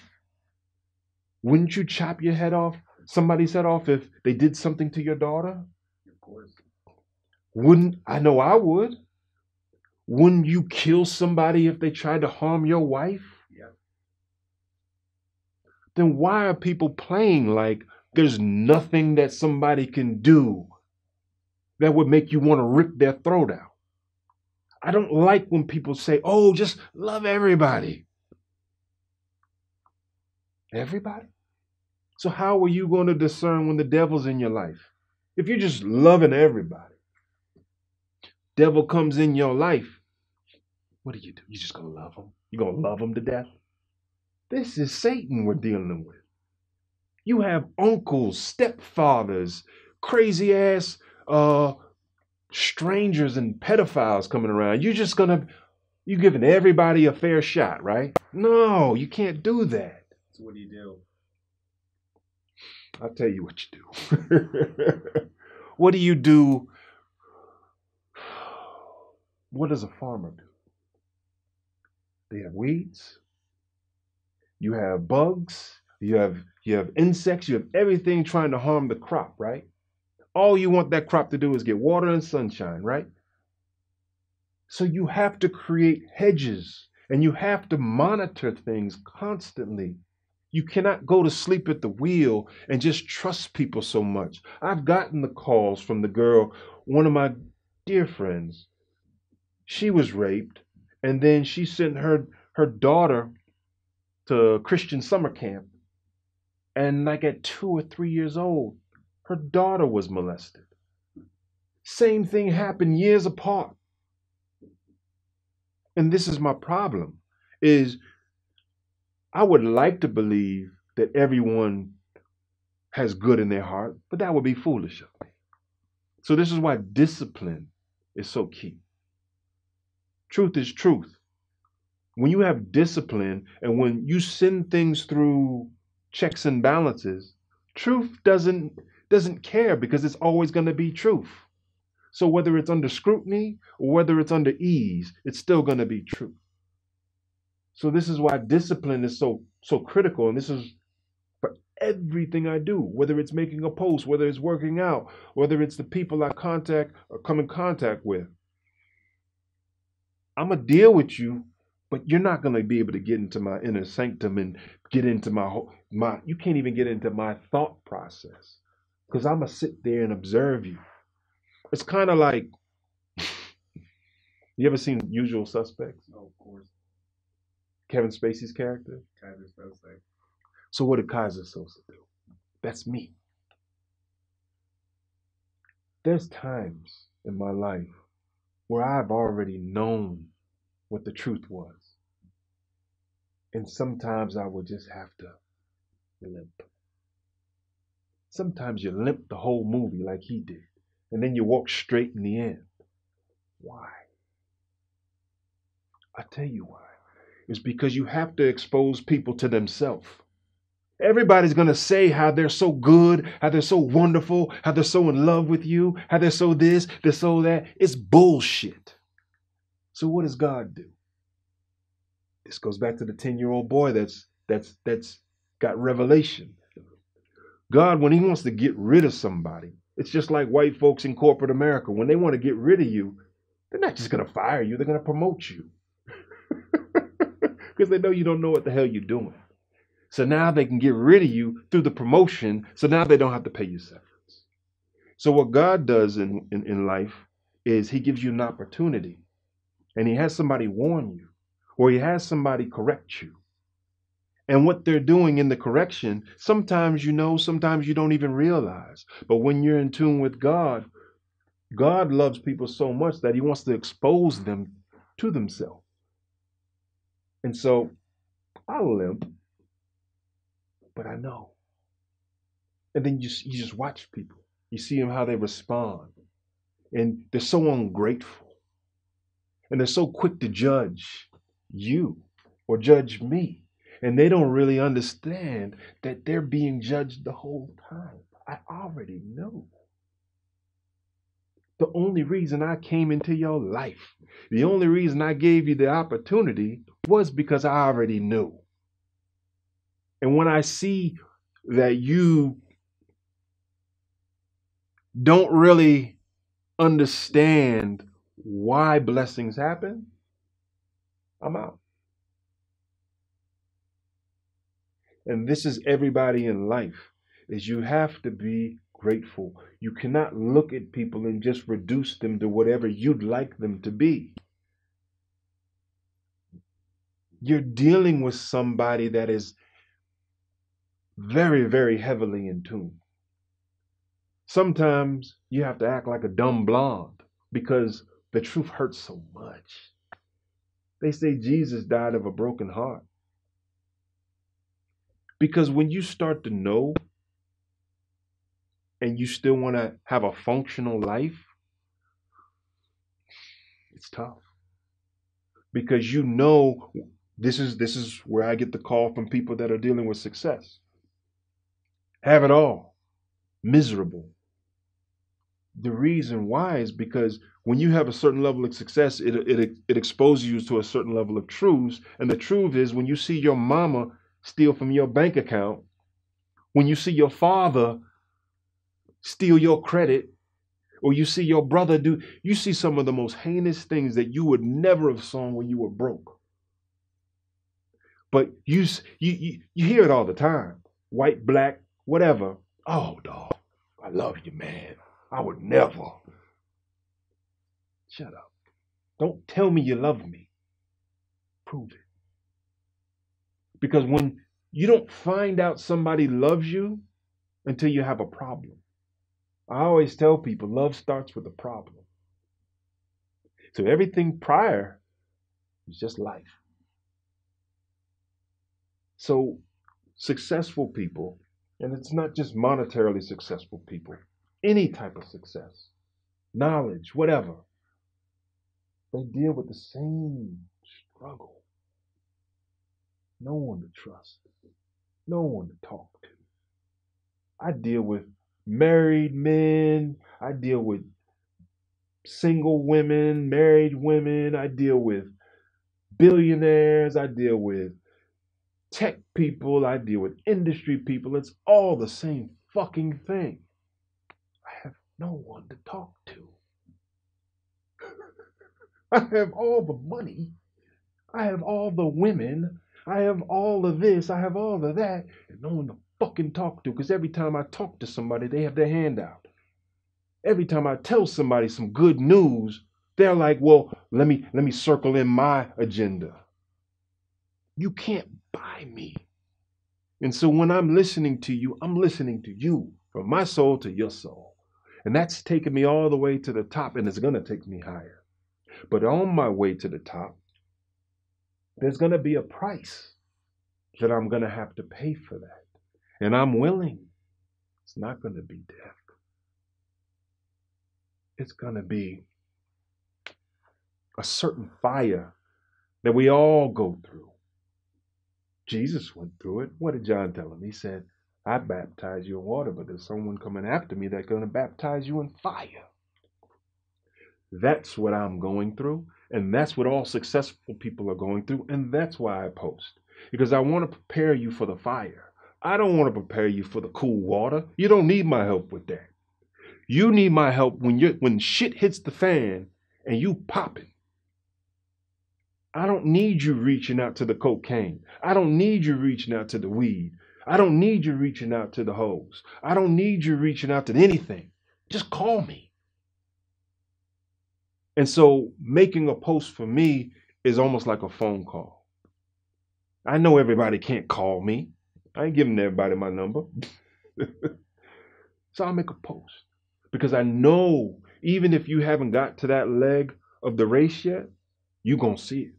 Wouldn't you chop your head off, somebody's head off, if they did something to your daughter? Of course. Wouldn't, I know I would. Wouldn't you kill somebody if they tried to harm your wife? Yeah. Then why are people playing like there's nothing that somebody can do that would make you want to rip their throat out? I don't like when people say, oh, just love everybody. Everybody? So how are you going to discern when the devil's in your life? If you're just loving everybody, devil comes in your life, what do? You're just going to love him? You're going to love him to death? This is Satan we're dealing with. You have uncles, stepfathers, crazy ass strangers and pedophiles coming around. You giving everybody a fair shot, right? No, you can't do that. So what do you do? I'll tell you what you do. What do you do? What does a farmer do? They have weeds. You have bugs. You have insects. You have everything trying to harm the crop, right? All you want that crop to do is get water and sunshine, right? So you have to create hedges and you have to monitor things constantly. You cannot go to sleep at the wheel and just trust people so much. I've gotten the calls from the girl, one of my dear friends. She was raped, and then she sent her daughter to Christian summer camp. And like at 2 or 3 years old, her daughter was molested. Same thing happened years apart. And this is my problem, is I would like to believe that everyone has good in their heart, but that would be foolish of me. So this is why discipline is so key. Truth is truth. When you have discipline and when you send things through checks and balances, truth doesn't care because it's always going to be truth. So whether it's under scrutiny or whether it's under ease, it's still going to be truth. So this is why discipline is so critical, and this is for everything I do, whether it's making a post, whether it's working out, whether it's the people I contact or come in contact with. I'm going to deal with you, but you're not going to be able to get into my inner sanctum and get into my you can't even get into my thought process because I'm going to sit there and observe you. It's kind of like, you ever seen Usual Suspects? Oh, of course. Kevin Spacey's character? Kaiser Soze. So what did Kaiser Soze do? That's me. There's times in my life where I've already known what the truth was. And sometimes I would just have to limp. Sometimes you limp the whole movie like he did. And then you walk straight in the end. Why? I tell you why. It's because you have to expose people to themselves. Everybody's going to say how they're so good, how they're so wonderful, how they're so in love with you, how they're so this, they're so that. It's bullshit. So what does God do? This goes back to the 10-year-old boy that's got revelation. God, when he wants to get rid of somebody, it's just like white folks in corporate America. When they want to get rid of you, they're not just going to fire you, they're going to promote you. Because they know you don't know what the hell you're doing. So now they can get rid of you through the promotion, so now they don't have to pay you severance. So what God does in life is he gives you an opportunity, and he has somebody warn you, or he has somebody correct you. And what they're doing in the correction, sometimes you know, sometimes you don't even realize. But when you're in tune with God, God loves people so much that he wants to expose them to themselves. And so I limp, but I know. And then you just watch people. You see them how they respond. And they're so ungrateful. And they're so quick to judge you or judge me. And they don't really understand that they're being judged the whole time. I already know. The only reason I came into your life, the only reason I gave you the opportunity was because I already knew. And when I see that you don't really understand why blessings happen, I'm out. And this is everybody in life, is you have to be grateful. You cannot look at people and just reduce them to whatever you'd like them to be. You're dealing with somebody that is very, very heavily in tune. Sometimes you have to act like a dumb blonde because the truth hurts so much. They say Jesus died of a broken heart. Because when you start to know and you still want to have a functional life, it's tough. Because you know this is where I get the call from people that are dealing with success. Have it all. Miserable. The reason why is because when you have a certain level of success, it exposes you to a certain level of truths. And the truth is when you see your mama steal from your bank account, when you see your father steal your credit, or you see your brother do, you see some of the most heinous things that you would never have seen when you were broke. But you hear it all the time. White, black, whatever. Oh, dog, I love you, man. I would never. Shut up. Don't tell me you love me. Prove it. Because when you don't find out somebody loves you until you have a problem. I always tell people love starts with a problem. So everything prior is just life. So successful people, and it's not just monetarily successful people, any type of success, knowledge, whatever, they deal with the same struggle. No one to trust, no one to talk to. I deal with married men, I deal with single women, married women, I deal with billionaires, I deal with tech people, I deal with industry people. It's all the same fucking thing. I have no one to talk to. I have all the money. I have all the women. I have all of this. I have all of that. And no one to fucking talk to. Because every time I talk to somebody, they have their hand out. Every time I tell somebody some good news, they're like, well, let me circle in my agenda. You can't buy me. And so when I'm listening to you from my soul to your soul. And that's taken me all the way to the top, and it's going to take me higher. But on my way to the top, there's going to be a price that I'm going to have to pay for that. And I'm willing. It's not going to be death. It's going to be a certain fire that we all go through. Jesus went through it. What did John tell him? He said, I baptize you in water, but there's someone coming after me that's going to baptize you in fire. That's what I'm going through. And that's what all successful people are going through. And that's why I post. Because I want to prepare you for the fire. I don't want to prepare you for the cool water. You don't need my help with that. You need my help when shit hits the fan and you popping. I don't need you reaching out to the cocaine. I don't need you reaching out to the weed. I don't need you reaching out to the hoes. I don't need you reaching out to anything. Just call me. And so making a post for me is almost like a phone call. I know everybody can't call me. I ain't giving everybody my number. So I'll make a post because I know even if you haven't got to that leg of the race yet, you're going to see it.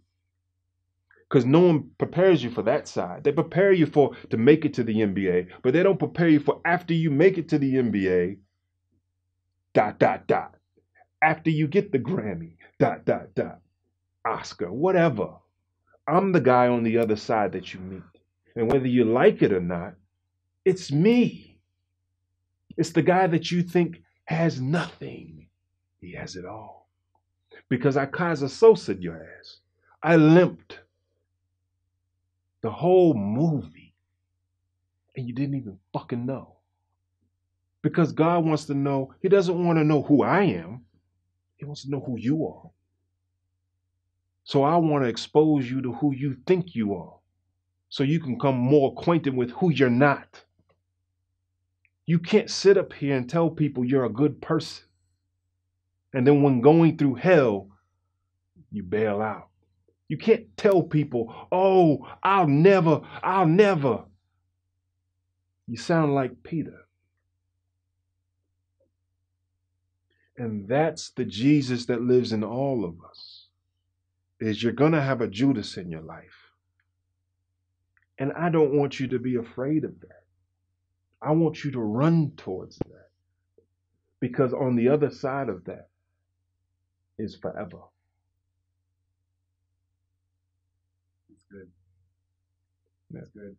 Because no one prepares you for that side. They prepare you for to make it to the NBA, but they don't prepare you for after you make it to the NBA, dot, dot, dot. After you get the Grammy, dot, dot, dot. Oscar, whatever. I'm the guy on the other side that you meet. And whether you like it or not, it's me. It's the guy that you think has nothing. He has it all. Because I Kaiser Sosa your ass. I limped the whole movie. And you didn't even fucking know. Because God wants to know, he doesn't want to know who I am. He wants to know who you are. So I want to expose you to who you think you are. So you can come more acquainted with who you're not. You can't sit up here and tell people you're a good person. And then when going through hell, you bail out. You can't tell people, oh, I'll never. You sound like Peter. And that's the Jesus that lives in all of us. Is you're going to have a Judas in your life. And I don't want you to be afraid of that. I want you to run towards that. Because on the other side of that is forever. That's good. That's good.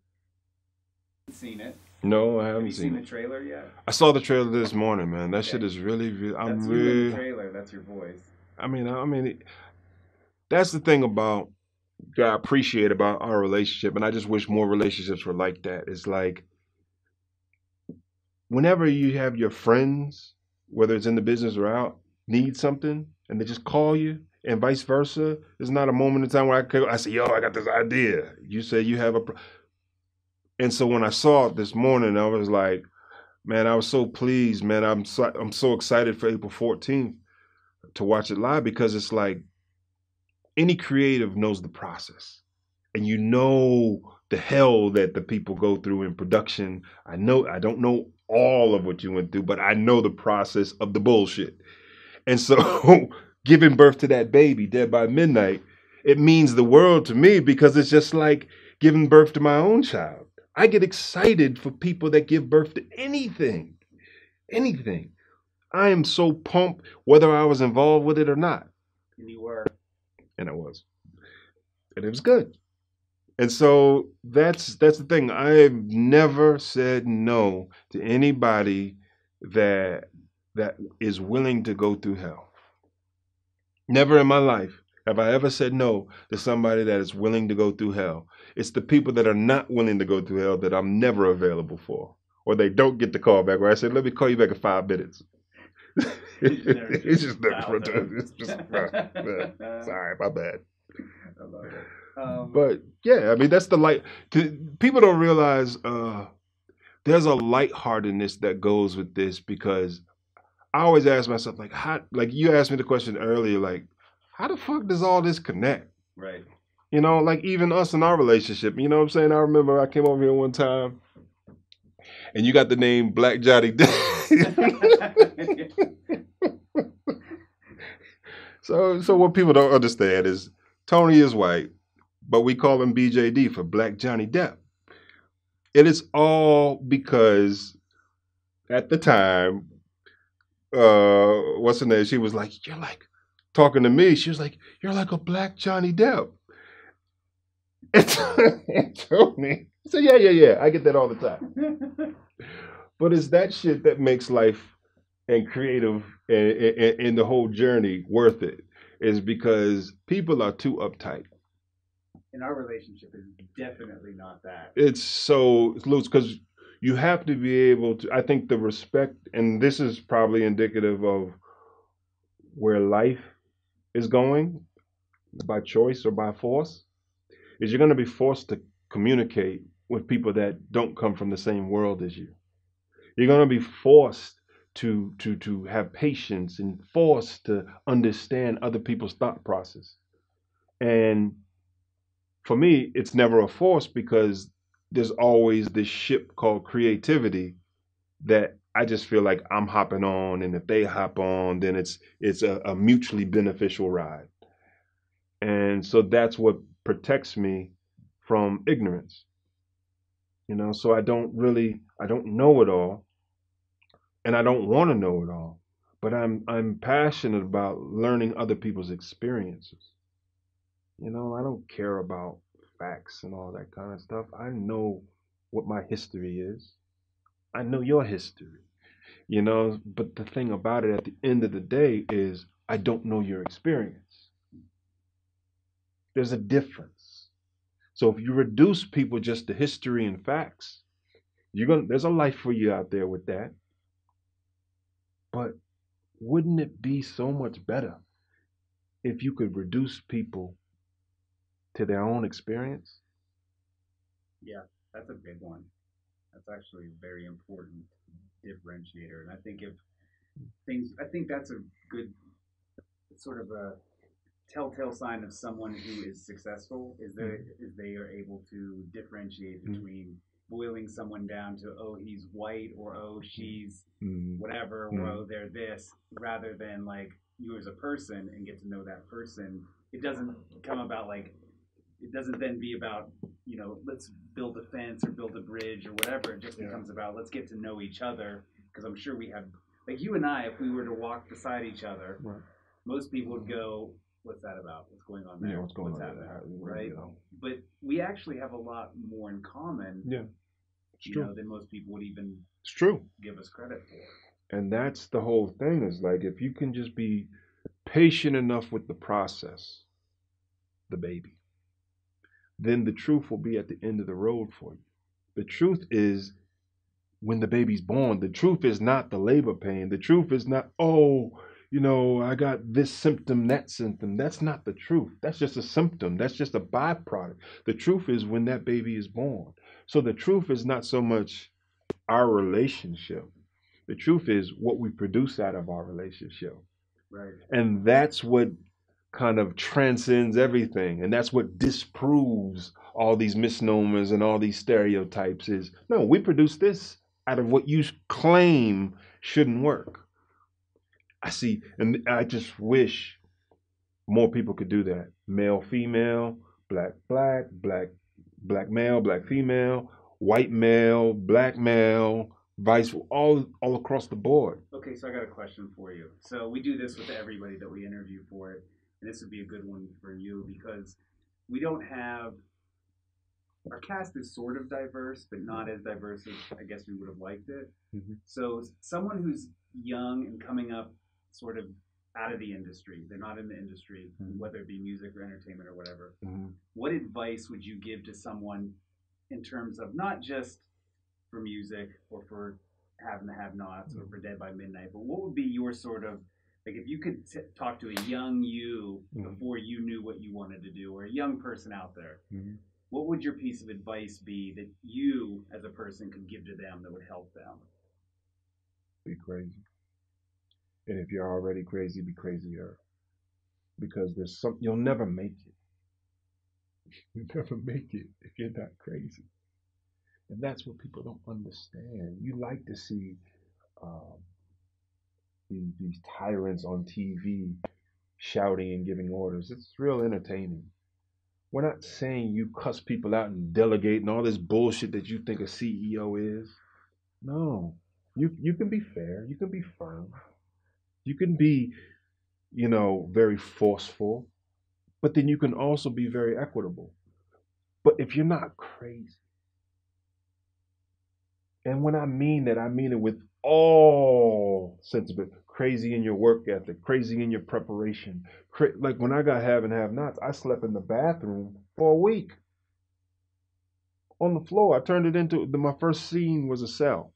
Seen it? No, I haven't Have you seen it. the trailer yet? I saw the trailer this morning, man. That shit is really, really. That's you in the trailer. That's your voice. I mean, that's the thing about that I appreciate about our relationship, and I just wish more relationships were like that. It's like whenever you have your friends, whether it's in the business or out, need something, and they just call you, and vice versa. There's not a moment in time where I say, "Yo, I got this idea." You say you have a. And so when I saw it this morning, I was like, man, I was so pleased, man. I'm so excited for April 14th to watch it live because it's like any creative knows the process. And you know the hell that the people go through in production. I don't know all of what you went through, but I know the process of the bullshit. And so giving birth to that baby dead by midnight, it means the world to me because it's just like giving birth to my own child. I get excited for people that give birth to anything. Anything. I am so pumped whether I was involved with it or not. And you were. And I was. And it was good. And so that's the thing. I've never said no to anybody that is willing to go through hell. Never in my life have I ever said no to somebody that is willing to go through hell. It's the people that are not willing to go through hell that I'm never available for. Or they don't get the call back where I say, let me call you back in 5 minutes. It's just never. It's just sorry, my bad. I love it. But yeah, I mean that's the light. People don't realize there's a lightheartedness that goes with this because I always ask myself like, how? Like you asked me the question earlier, like, how the fuck does all this connect? Right. You know, like even us in our relationship. You know what I'm saying? I remember I came over here one time, and you got the name Black Johnny Depp. So what people don't understand is Tony is white, but we call him BJD for Black Johnny Depp. It is all because at the time, what's her name? She was like, you're like talking to me. She was like, you're like a Black Johnny Depp. And Tony said, yeah. I get that all the time. But it's that shit that makes life and creative and the whole journey worth it is because people are too uptight. And our relationship is definitely not that. It's so loose because you have to be able to, I think the respect, and this is probably indicative of where life is going by choice or by force, is you're going to be forced to communicate with people that don't come from the same world as you. You're going to be forced to have patience and forced to understand other people's thought process. And for me, it's never a force because there's always this ship called creativity that I just feel like I'm hopping on, and if they hop on, then it's a mutually beneficial ride. And so that's what protects me from ignorance. So I don't know it all, and I don't want to know it all, but I'm passionate about learning other people's experiences. I don't care about facts and all that kind of stuff. I know what my history is. I know your history. But the thing about it at the end of the day is I don't know your experience. There's a difference. So if you reduce people just to history and facts, there's a life for you out there with that. But wouldn't it be so much better if you could reduce people to their own experience? Yeah, that's a big one. That's actually a very important differentiator. And I think I think that's a good sort of a telltale sign of someone who is successful is they are able to differentiate between boiling someone down to, oh, he's white, or oh, she's whatever, or oh, they're this, rather than like you as a person and get to know that person. It doesn't come about like, it doesn't then be about, let's build a fence or build a bridge or whatever. It just becomes about, let's get to know each other. Because I'm sure we have, like you and I, if we were to walk beside each other, right, most people would go, what's that about? What's going on there? Yeah, what's going on happening? there? Right? But we actually have a lot more in common, than most people would even It's true. give us credit for. And that's the whole thing, is like, if you can just be patient enough with the process, the baby, then the truth will be at the end of the road for you. The truth is when the baby's born. The truth is not the labor pain. The truth is not, I got this symptom, that symptom. That's not the truth. That's just a symptom. That's just a byproduct. The truth is when that baby is born. So the truth is not so much our relationship. The truth is what we produce out of our relationship. Right. And that's what kind of transcends everything. And that's what disproves all these misnomers and all these stereotypes is, no, we produce this out of what you claim shouldn't work. I see, and I just wish more people could do that. Male, female, black, black male, black female, white male, black male, vice, all across the board. Okay, so I got a question for you. So we do this with everybody that we interview for it, and this would be a good one for you because we don't have, our cast is sort of diverse, but not as diverse as I guess we would have liked it. Mm-hmm. So someone who's young and coming up sort of out of the industry, they're not in the industry, whether it be music or entertainment or whatever, what advice would you give to someone in terms of not just for music or for have and the have-nots or for Dead by Midnight, but what would be your sort of, like if you could talk to a young you before you knew what you wanted to do, or a young person out there, what would your piece of advice be that you as a person could give to them that would help them? Be crazy. And if you're already crazy, be crazier. Because you'll never make it. You'll never make it if you're not crazy. And that's what people don't understand. You like to see these tyrants on TV shouting and giving orders. It's real entertaining. We're not saying you cuss people out and delegate and all this bullshit that you think a CEO is. No. You can be fair. You can be firm. You can be, very forceful. But then you can also be very equitable. But if you're not crazy, and when I mean that, I mean it with all sense of it. Crazy in your work ethic, crazy in your preparation. Like when I got have and have nots, I slept in the bathroom for a week. On the floor. I turned it into, my first scene was a cell.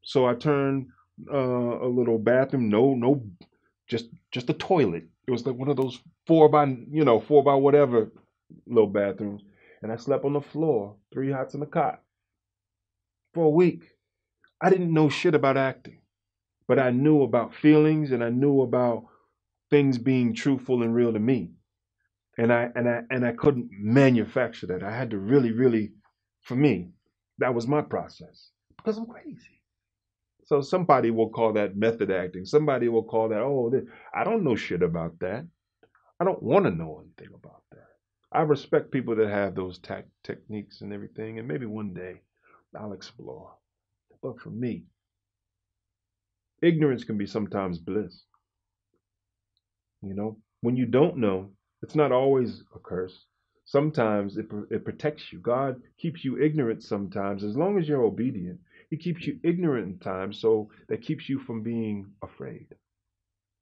So I turned a little bathroom, no, just a toilet. It was like one of those 4x whatever little bathrooms. And I slept on the floor, 3 hots in a cot for a week. I didn't know shit about acting, but I knew about feelings and I knew about things being truthful and real to me. And I couldn't manufacture that. I had to really, really, for me, that was my process because I'm crazy. So somebody will call that method acting. Somebody will call that, oh, I don't know shit about that. I don't want to know anything about that. I respect people that have those techniques and everything, and maybe one day I'll explore. But for me, ignorance can be sometimes bliss. You know, when you don't know, it's not always a curse. Sometimes it protects you. God keeps you ignorant sometimes, as long as you're obedient. He keeps you ignorant at times, so that keeps you from being afraid.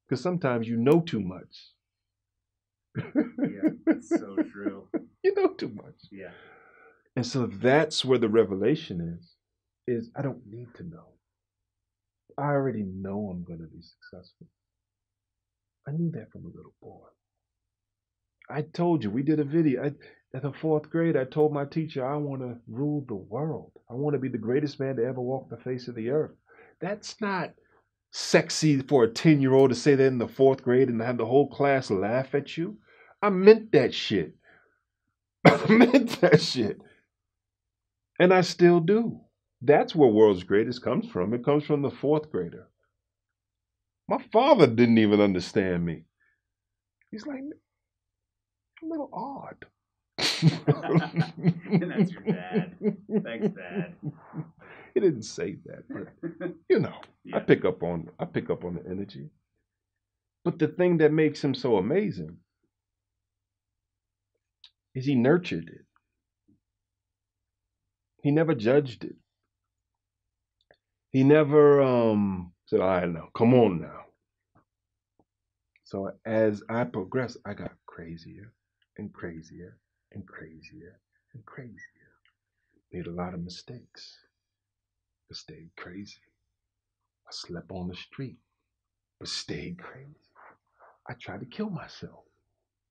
Because sometimes you know too much. Yeah, that's so true. You know too much. Yeah. And so that's where the revelation is I don't need to know. I already know I'm going to be successful. I knew that from a little boy. I told you, we did a video. At the fourth grade, I told my teacher, I want to rule the world. I want to be the greatest man to ever walk the face of the earth. That's not sexy for a 10-year-old to say that in the fourth grade and have the whole class laugh at you. I meant that shit. I meant that shit. And I still do. That's where world's greatest comes from. It comes from the fourth grader. My father didn't even understand me. He's like, a little odd. And that's your dad. Thanks, Dad. He didn't say that, but you know, yeah. I pick up on the energy. But the thing that makes him so amazing is he nurtured it. He never judged it. He never said, "I know, come on now." So as I progressed, I got crazier and crazier and crazier and crazier. Made a lot of mistakes, but stayed crazy. I slept on the street, but stayed crazy. I tried to kill myself,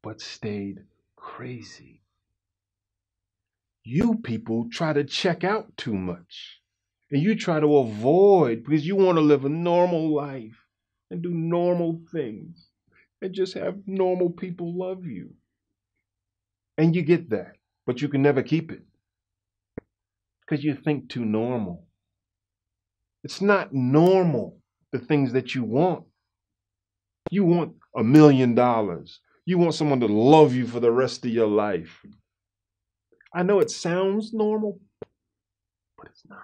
but stayed crazy. You people try to check out too much, and you try to avoid because you want to live a normal life and do normal things and just have normal people love you. And you get that, but you can never keep it because you think too normal. It's not normal, the things that you want. You want $1 million. You want someone to love you for the rest of your life. I know it sounds normal, but it's not.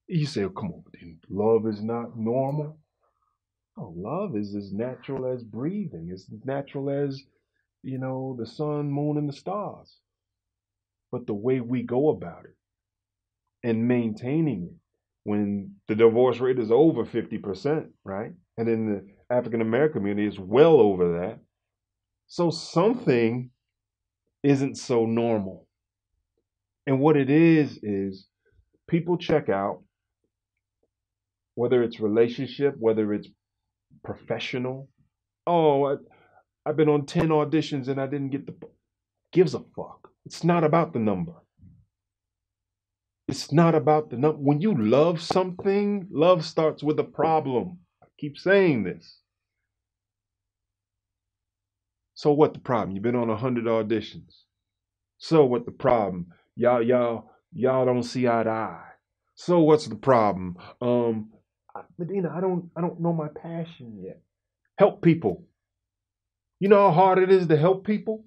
You say, oh, come on, love is not normal. Oh, love is as natural as breathing. It's as natural as, the sun, moon, and the stars. But the way we go about it and maintaining it, when the divorce rate is over 50%, right? And in the African American community, it's well over that. So something isn't so normal. And what it is people check out, whether it's relationship, whether it's professional. Oh, I've been on 10 auditions and I didn't get the... Gives a fuck. It's not about the number. It's not about the number. When you love something, love starts with a problem. I keep saying this. So what the problem? You've been on 100 auditions. So what the problem? Y'all don't see eye to eye. So what's the problem? Medina, I don't know my passion yet. Help people. You know how hard it is to help people?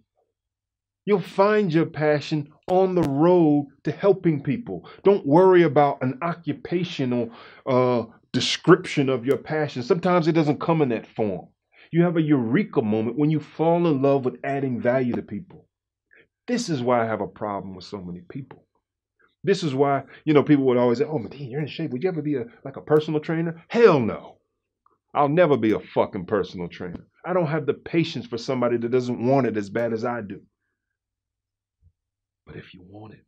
You'll find your passion on the road to helping people. Don't worry about an occupational description of your passion. Sometimes it doesn't come in that form. You have a eureka moment when you fall in love with adding value to people. This is why I have a problem with so many people. This is why, people would always say, oh, Medina, you're in shape. Would you ever be like a personal trainer? Hell no. I'll never be a fucking personal trainer. I don't have the patience for somebody that doesn't want it as bad as I do. But if you want it,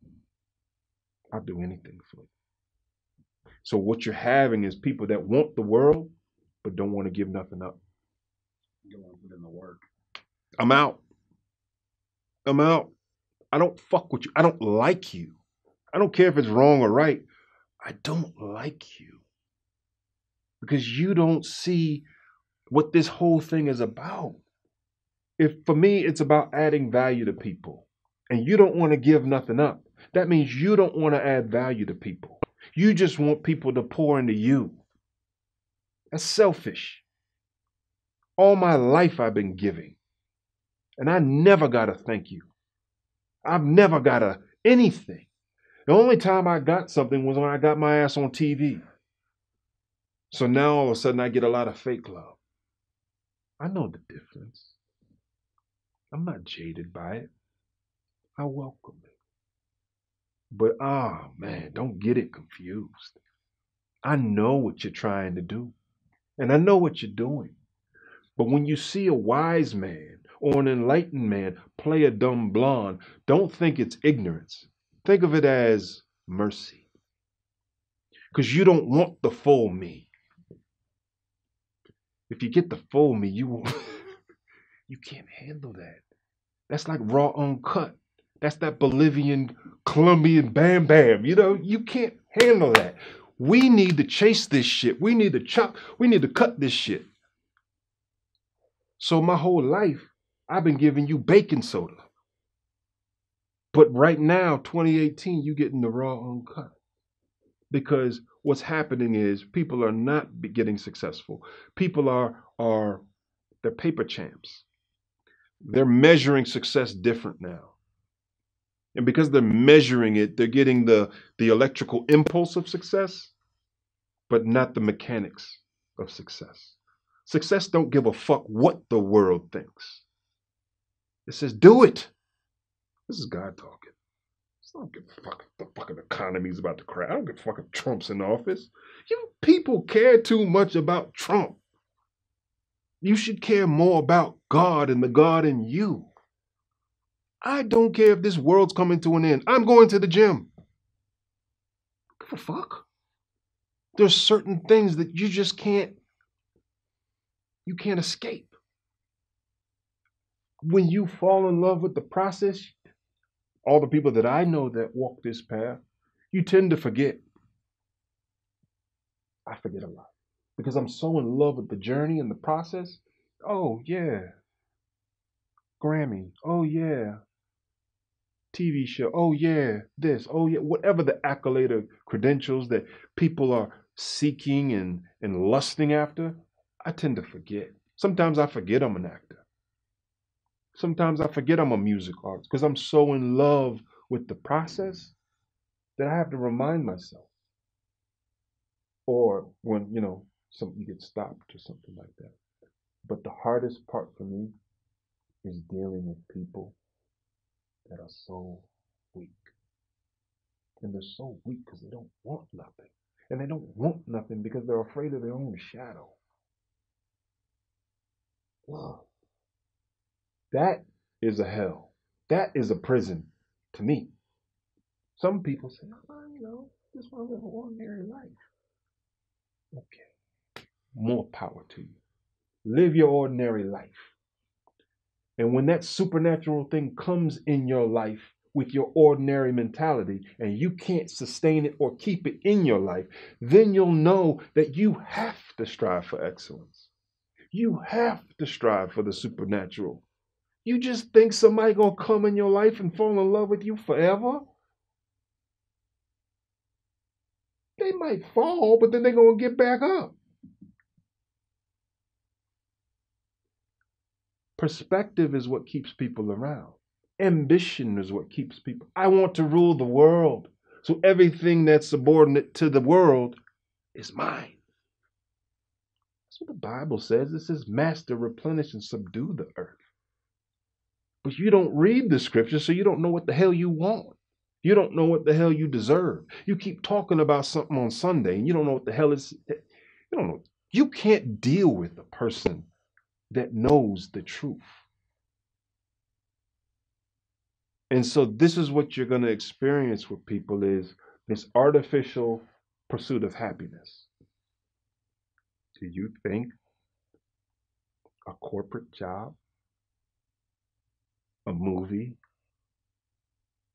I'll do anything for you. So what you're having is people that want the world, but don't want to give nothing up. You don't want to put in the work. I'm out. I don't fuck with you. I don't like you. I don't care if it's wrong or right. I don't like you. Because you don't see what this whole thing is about. For me, it's about adding value to people. And you don't want to give nothing up. That means you don't want to add value to people. You just want people to pour into you. That's selfish. All my life I've been giving, and I never got a thank you. I've never got a anything. The only time I got something was when I got my ass on TV. So now all of a sudden I get a lot of fake love. I know the difference. I'm not jaded by it. I welcome it. But man, don't get it confused. I know what you're trying to do, and I know what you're doing. But when you see a wise man or an enlightened man play a dumb blonde, don't think it's ignorance. Think of it as mercy. Because you don't want the full me. If you get the full me, you won't. You can't handle that. That's like raw uncut. That's that Bolivian, Colombian bam bam. You can't handle that. We need to chase this shit. We need to chop. We need to cut this shit. So my whole life, I've been giving you baking soda. But right now, 2018, you getting the raw uncut. Because what's happening is people are not getting successful. People they're paper champs. They're measuring success different now. And because they're measuring it, they're getting the electrical impulse of success, but not the mechanics of success. Success don't give a fuck what the world thinks. It says, do it. This is God talking. I don't give a fuck if the fucking economy's about to crash. I don't give a fuck if Trump's in office. You people care too much about Trump. You should care more about God and the God in you. I don't care if this world's coming to an end. I'm going to the gym. Give a fuck. There's certain things that you just can't escape. When you fall in love with the process, all the people that I know that walk this path, you tend to forget. I forget a lot because I'm so in love with the journey and the process. Oh, yeah. Grammy. Oh, yeah. TV show. Oh, yeah. This. Oh, yeah. Whatever the accolade or credentials that people are seeking and lusting after, I tend to forget. Sometimes I forget I'm an actor. Sometimes I forget I'm a music artist because I'm so in love with the process that I have to remind myself. Or when, you get stopped or something like that. But the hardest part for me is dealing with people that are so weak. And they're so weak because they don't want nothing. And they don't want nothing because they're afraid of their own shadow. Wow. That is a hell. That is a prison to me. Some people say, just want to live an ordinary life. Okay. More power to you. Live your ordinary life. And when that supernatural thing comes in your life with your ordinary mentality and you can't sustain it or keep it in your life, then you'll know that you have to strive for excellence. You have to strive for the supernatural. You just think somebody gonna come in your life and fall in love with you forever? They might fall, but then they're gonna get back up. Perspective is what keeps people around. Ambition is what keeps people. I want to rule the world. So everything that's subordinate to the world is mine. That's what the Bible says. It says, master, replenish, and subdue the earth. But you don't read the scripture, so you don't know what the hell you want. You don't know what the hell you deserve. You keep talking about something on Sunday, and you don't know what the hell is. You don't know. You can't deal with a person that knows the truth. And so this is what you're going to experience with people is this artificial pursuit of happiness. Do you think a corporate job, a movie,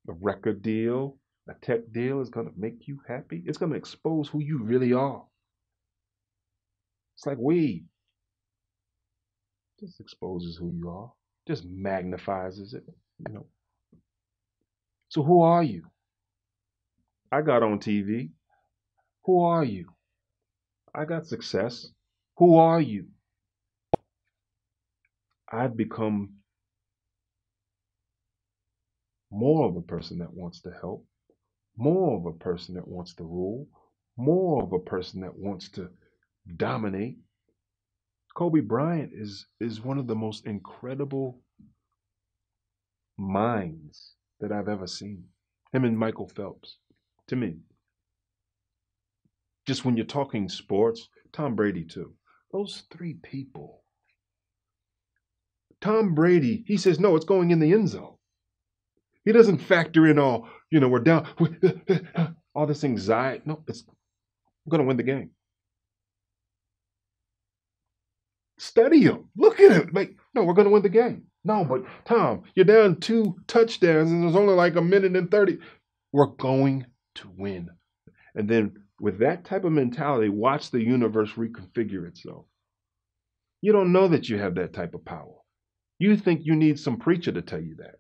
a record deal, a tech deal is going to make you happy? It's going to expose who you really are. It's like weed. Just exposes who you are. Just magnifies it, So who are you? I got on TV. Who are you? I got success. Who are you? I've become more of a person that wants to help, more of a person that wants to rule, more of a person that wants to dominate. Kobe Bryant is one of the most incredible minds that I've ever seen. Him and Michael Phelps, to me. Just when you're talking sports, Tom Brady too. Those three people. Tom Brady, he says, no, it's going in the end zone. He doesn't factor in all, we're down, all this anxiety. No, we're going to win the game. Study him. Look at him. Like, no, we're going to win the game. No, but Tom, you're down 2 touchdowns and there's only like 1:30. We're going to win. And then with that type of mentality, watch the universe reconfigure itself. You don't know that you have that type of power. You think you need some preacher to tell you that.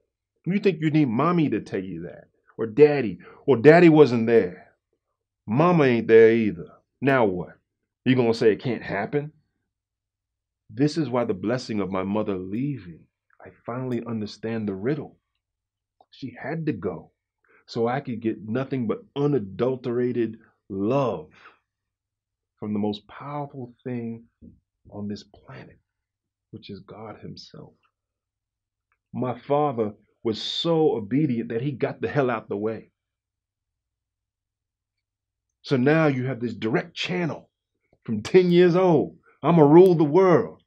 You think you need mommy to tell you that. Or daddy. Or daddy wasn't there. Mama ain't there either. Now what? You going to say it can't happen? This is why the blessing of my mother leaving, I finally understand the riddle. She had to go so I could get nothing but unadulterated love from the most powerful thing on this planet, which is God himself. My father was so obedient that he got the hell out the way. So now you have this direct channel from 10 years old. I'm going to rule the world.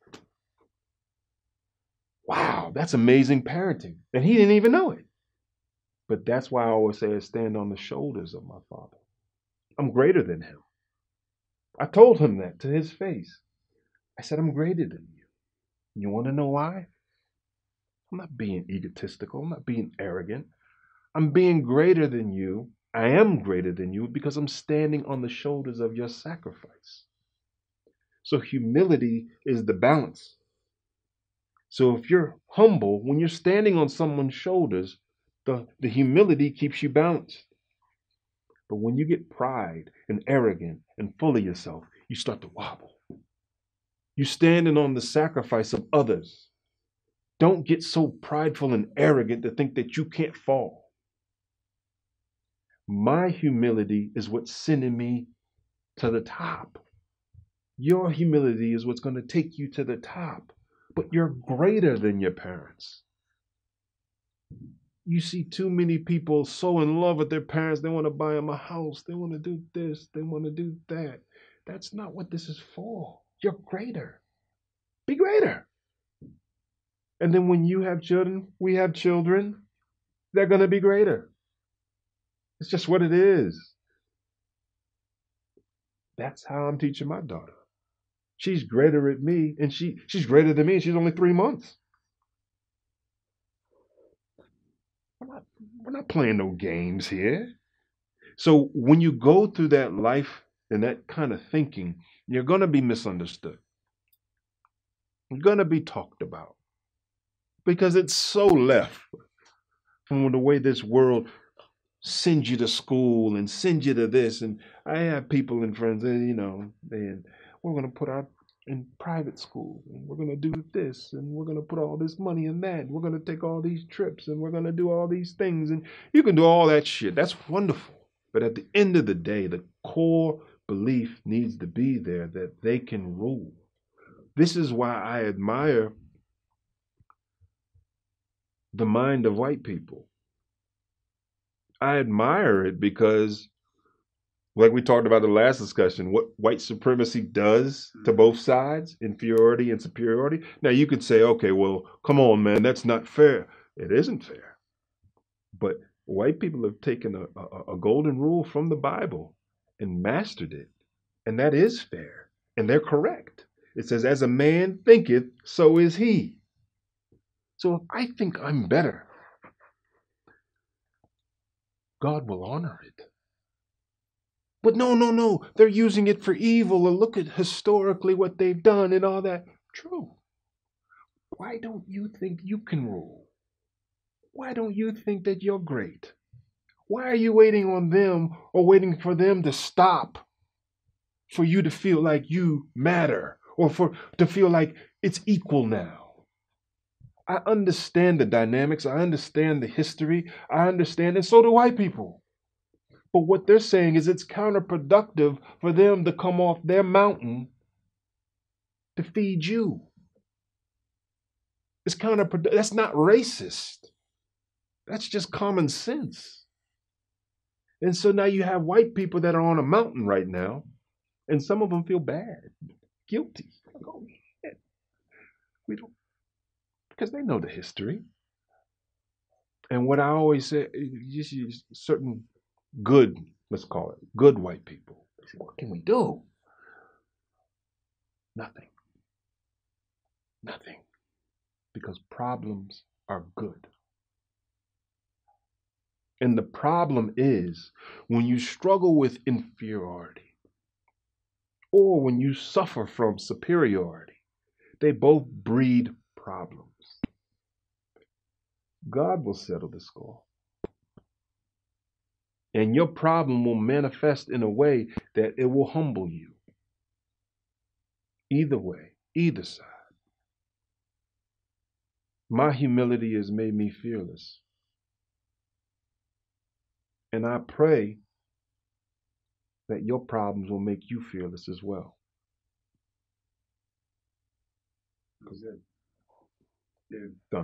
Wow, that's amazing parenting. And he didn't even know it. But that's why I always say I stand on the shoulders of my father. I'm greater than him. I told him that to his face. I said, I'm greater than you. You want to know why? I'm not being egotistical. I'm not being arrogant. I'm being greater than you. I am greater than you because I'm standing on the shoulders of your sacrifice. So humility is the balance. So if you're humble, when you're standing on someone's shoulders, the humility keeps you balanced. But when you get pride and arrogant and full of yourself, you start to wobble. You're standing on the sacrifice of others. Don't get so prideful and arrogant to think that you can't fall. My humility is what's sending me to the top. Your humility is what's going to take you to the top. But you're greater than your parents. You see too many people so in love with their parents, they want to buy them a house, they want to do this, they want to do that. That's not what this is for. You're greater. Be greater. And then when you have children, we have children, they're going to be greater. It's just what it is. That's how I'm teaching my daughter. She's greater at me, and she's greater than me, and she's only 3 months. We're not playing no games here. So when you go through that life and that kind of thinking, you're going to be misunderstood. You're going to be talked about because it's so left from the way this world sends you to school and sends you to this. And I have people and friends, and we're going to put our in private school, and we're going to do this, and we're going to put all this money in that, and we're going to take all these trips, and we're going to do all these things, and you can do all that shit. That's wonderful. But at the end of the day, the core belief needs to be there that they can rule. This is why I admire the mind of white people. I admire it because, like we talked about in the last discussion, what white supremacy does to both sides, inferiority and superiority. Now you could say, okay, well, come on, man, that's not fair. It isn't fair. But white people have taken a golden rule from the Bible and mastered it. And that is fair. And they're correct. It says, as a man thinketh, so is he. So if I think I'm better, God will honor it. But no, they're using it for evil, and look at historically what they've done and all that. True. Why don't you think you can rule? Why don't you think that you're great? Why are you waiting on them or waiting for them to stop for you to feel like you matter or to feel like it's equal now. I understand the dynamics. I understand the history. I understand, and so do white people. But what they're saying is it's counterproductive for them to come off their mountain to feed you. It's counterproductive. That's not racist. That's just common sense. And so now you have white people that are on a mountain right now, and some of them feel bad, guilty. Like, oh, man, we don't, because they know the history. And what I always say, you see certain good, let's call it, good white people. They say, what can we do? Nothing. Nothing. Because problems are good. And the problem is when you struggle with inferiority or when you suffer from superiority, they both breed problems. God will settle the score. And your problem will manifest in a way that it will humble you. Either way, either side. My humility has made me fearless. And I pray that your problems will make you fearless as well. Done.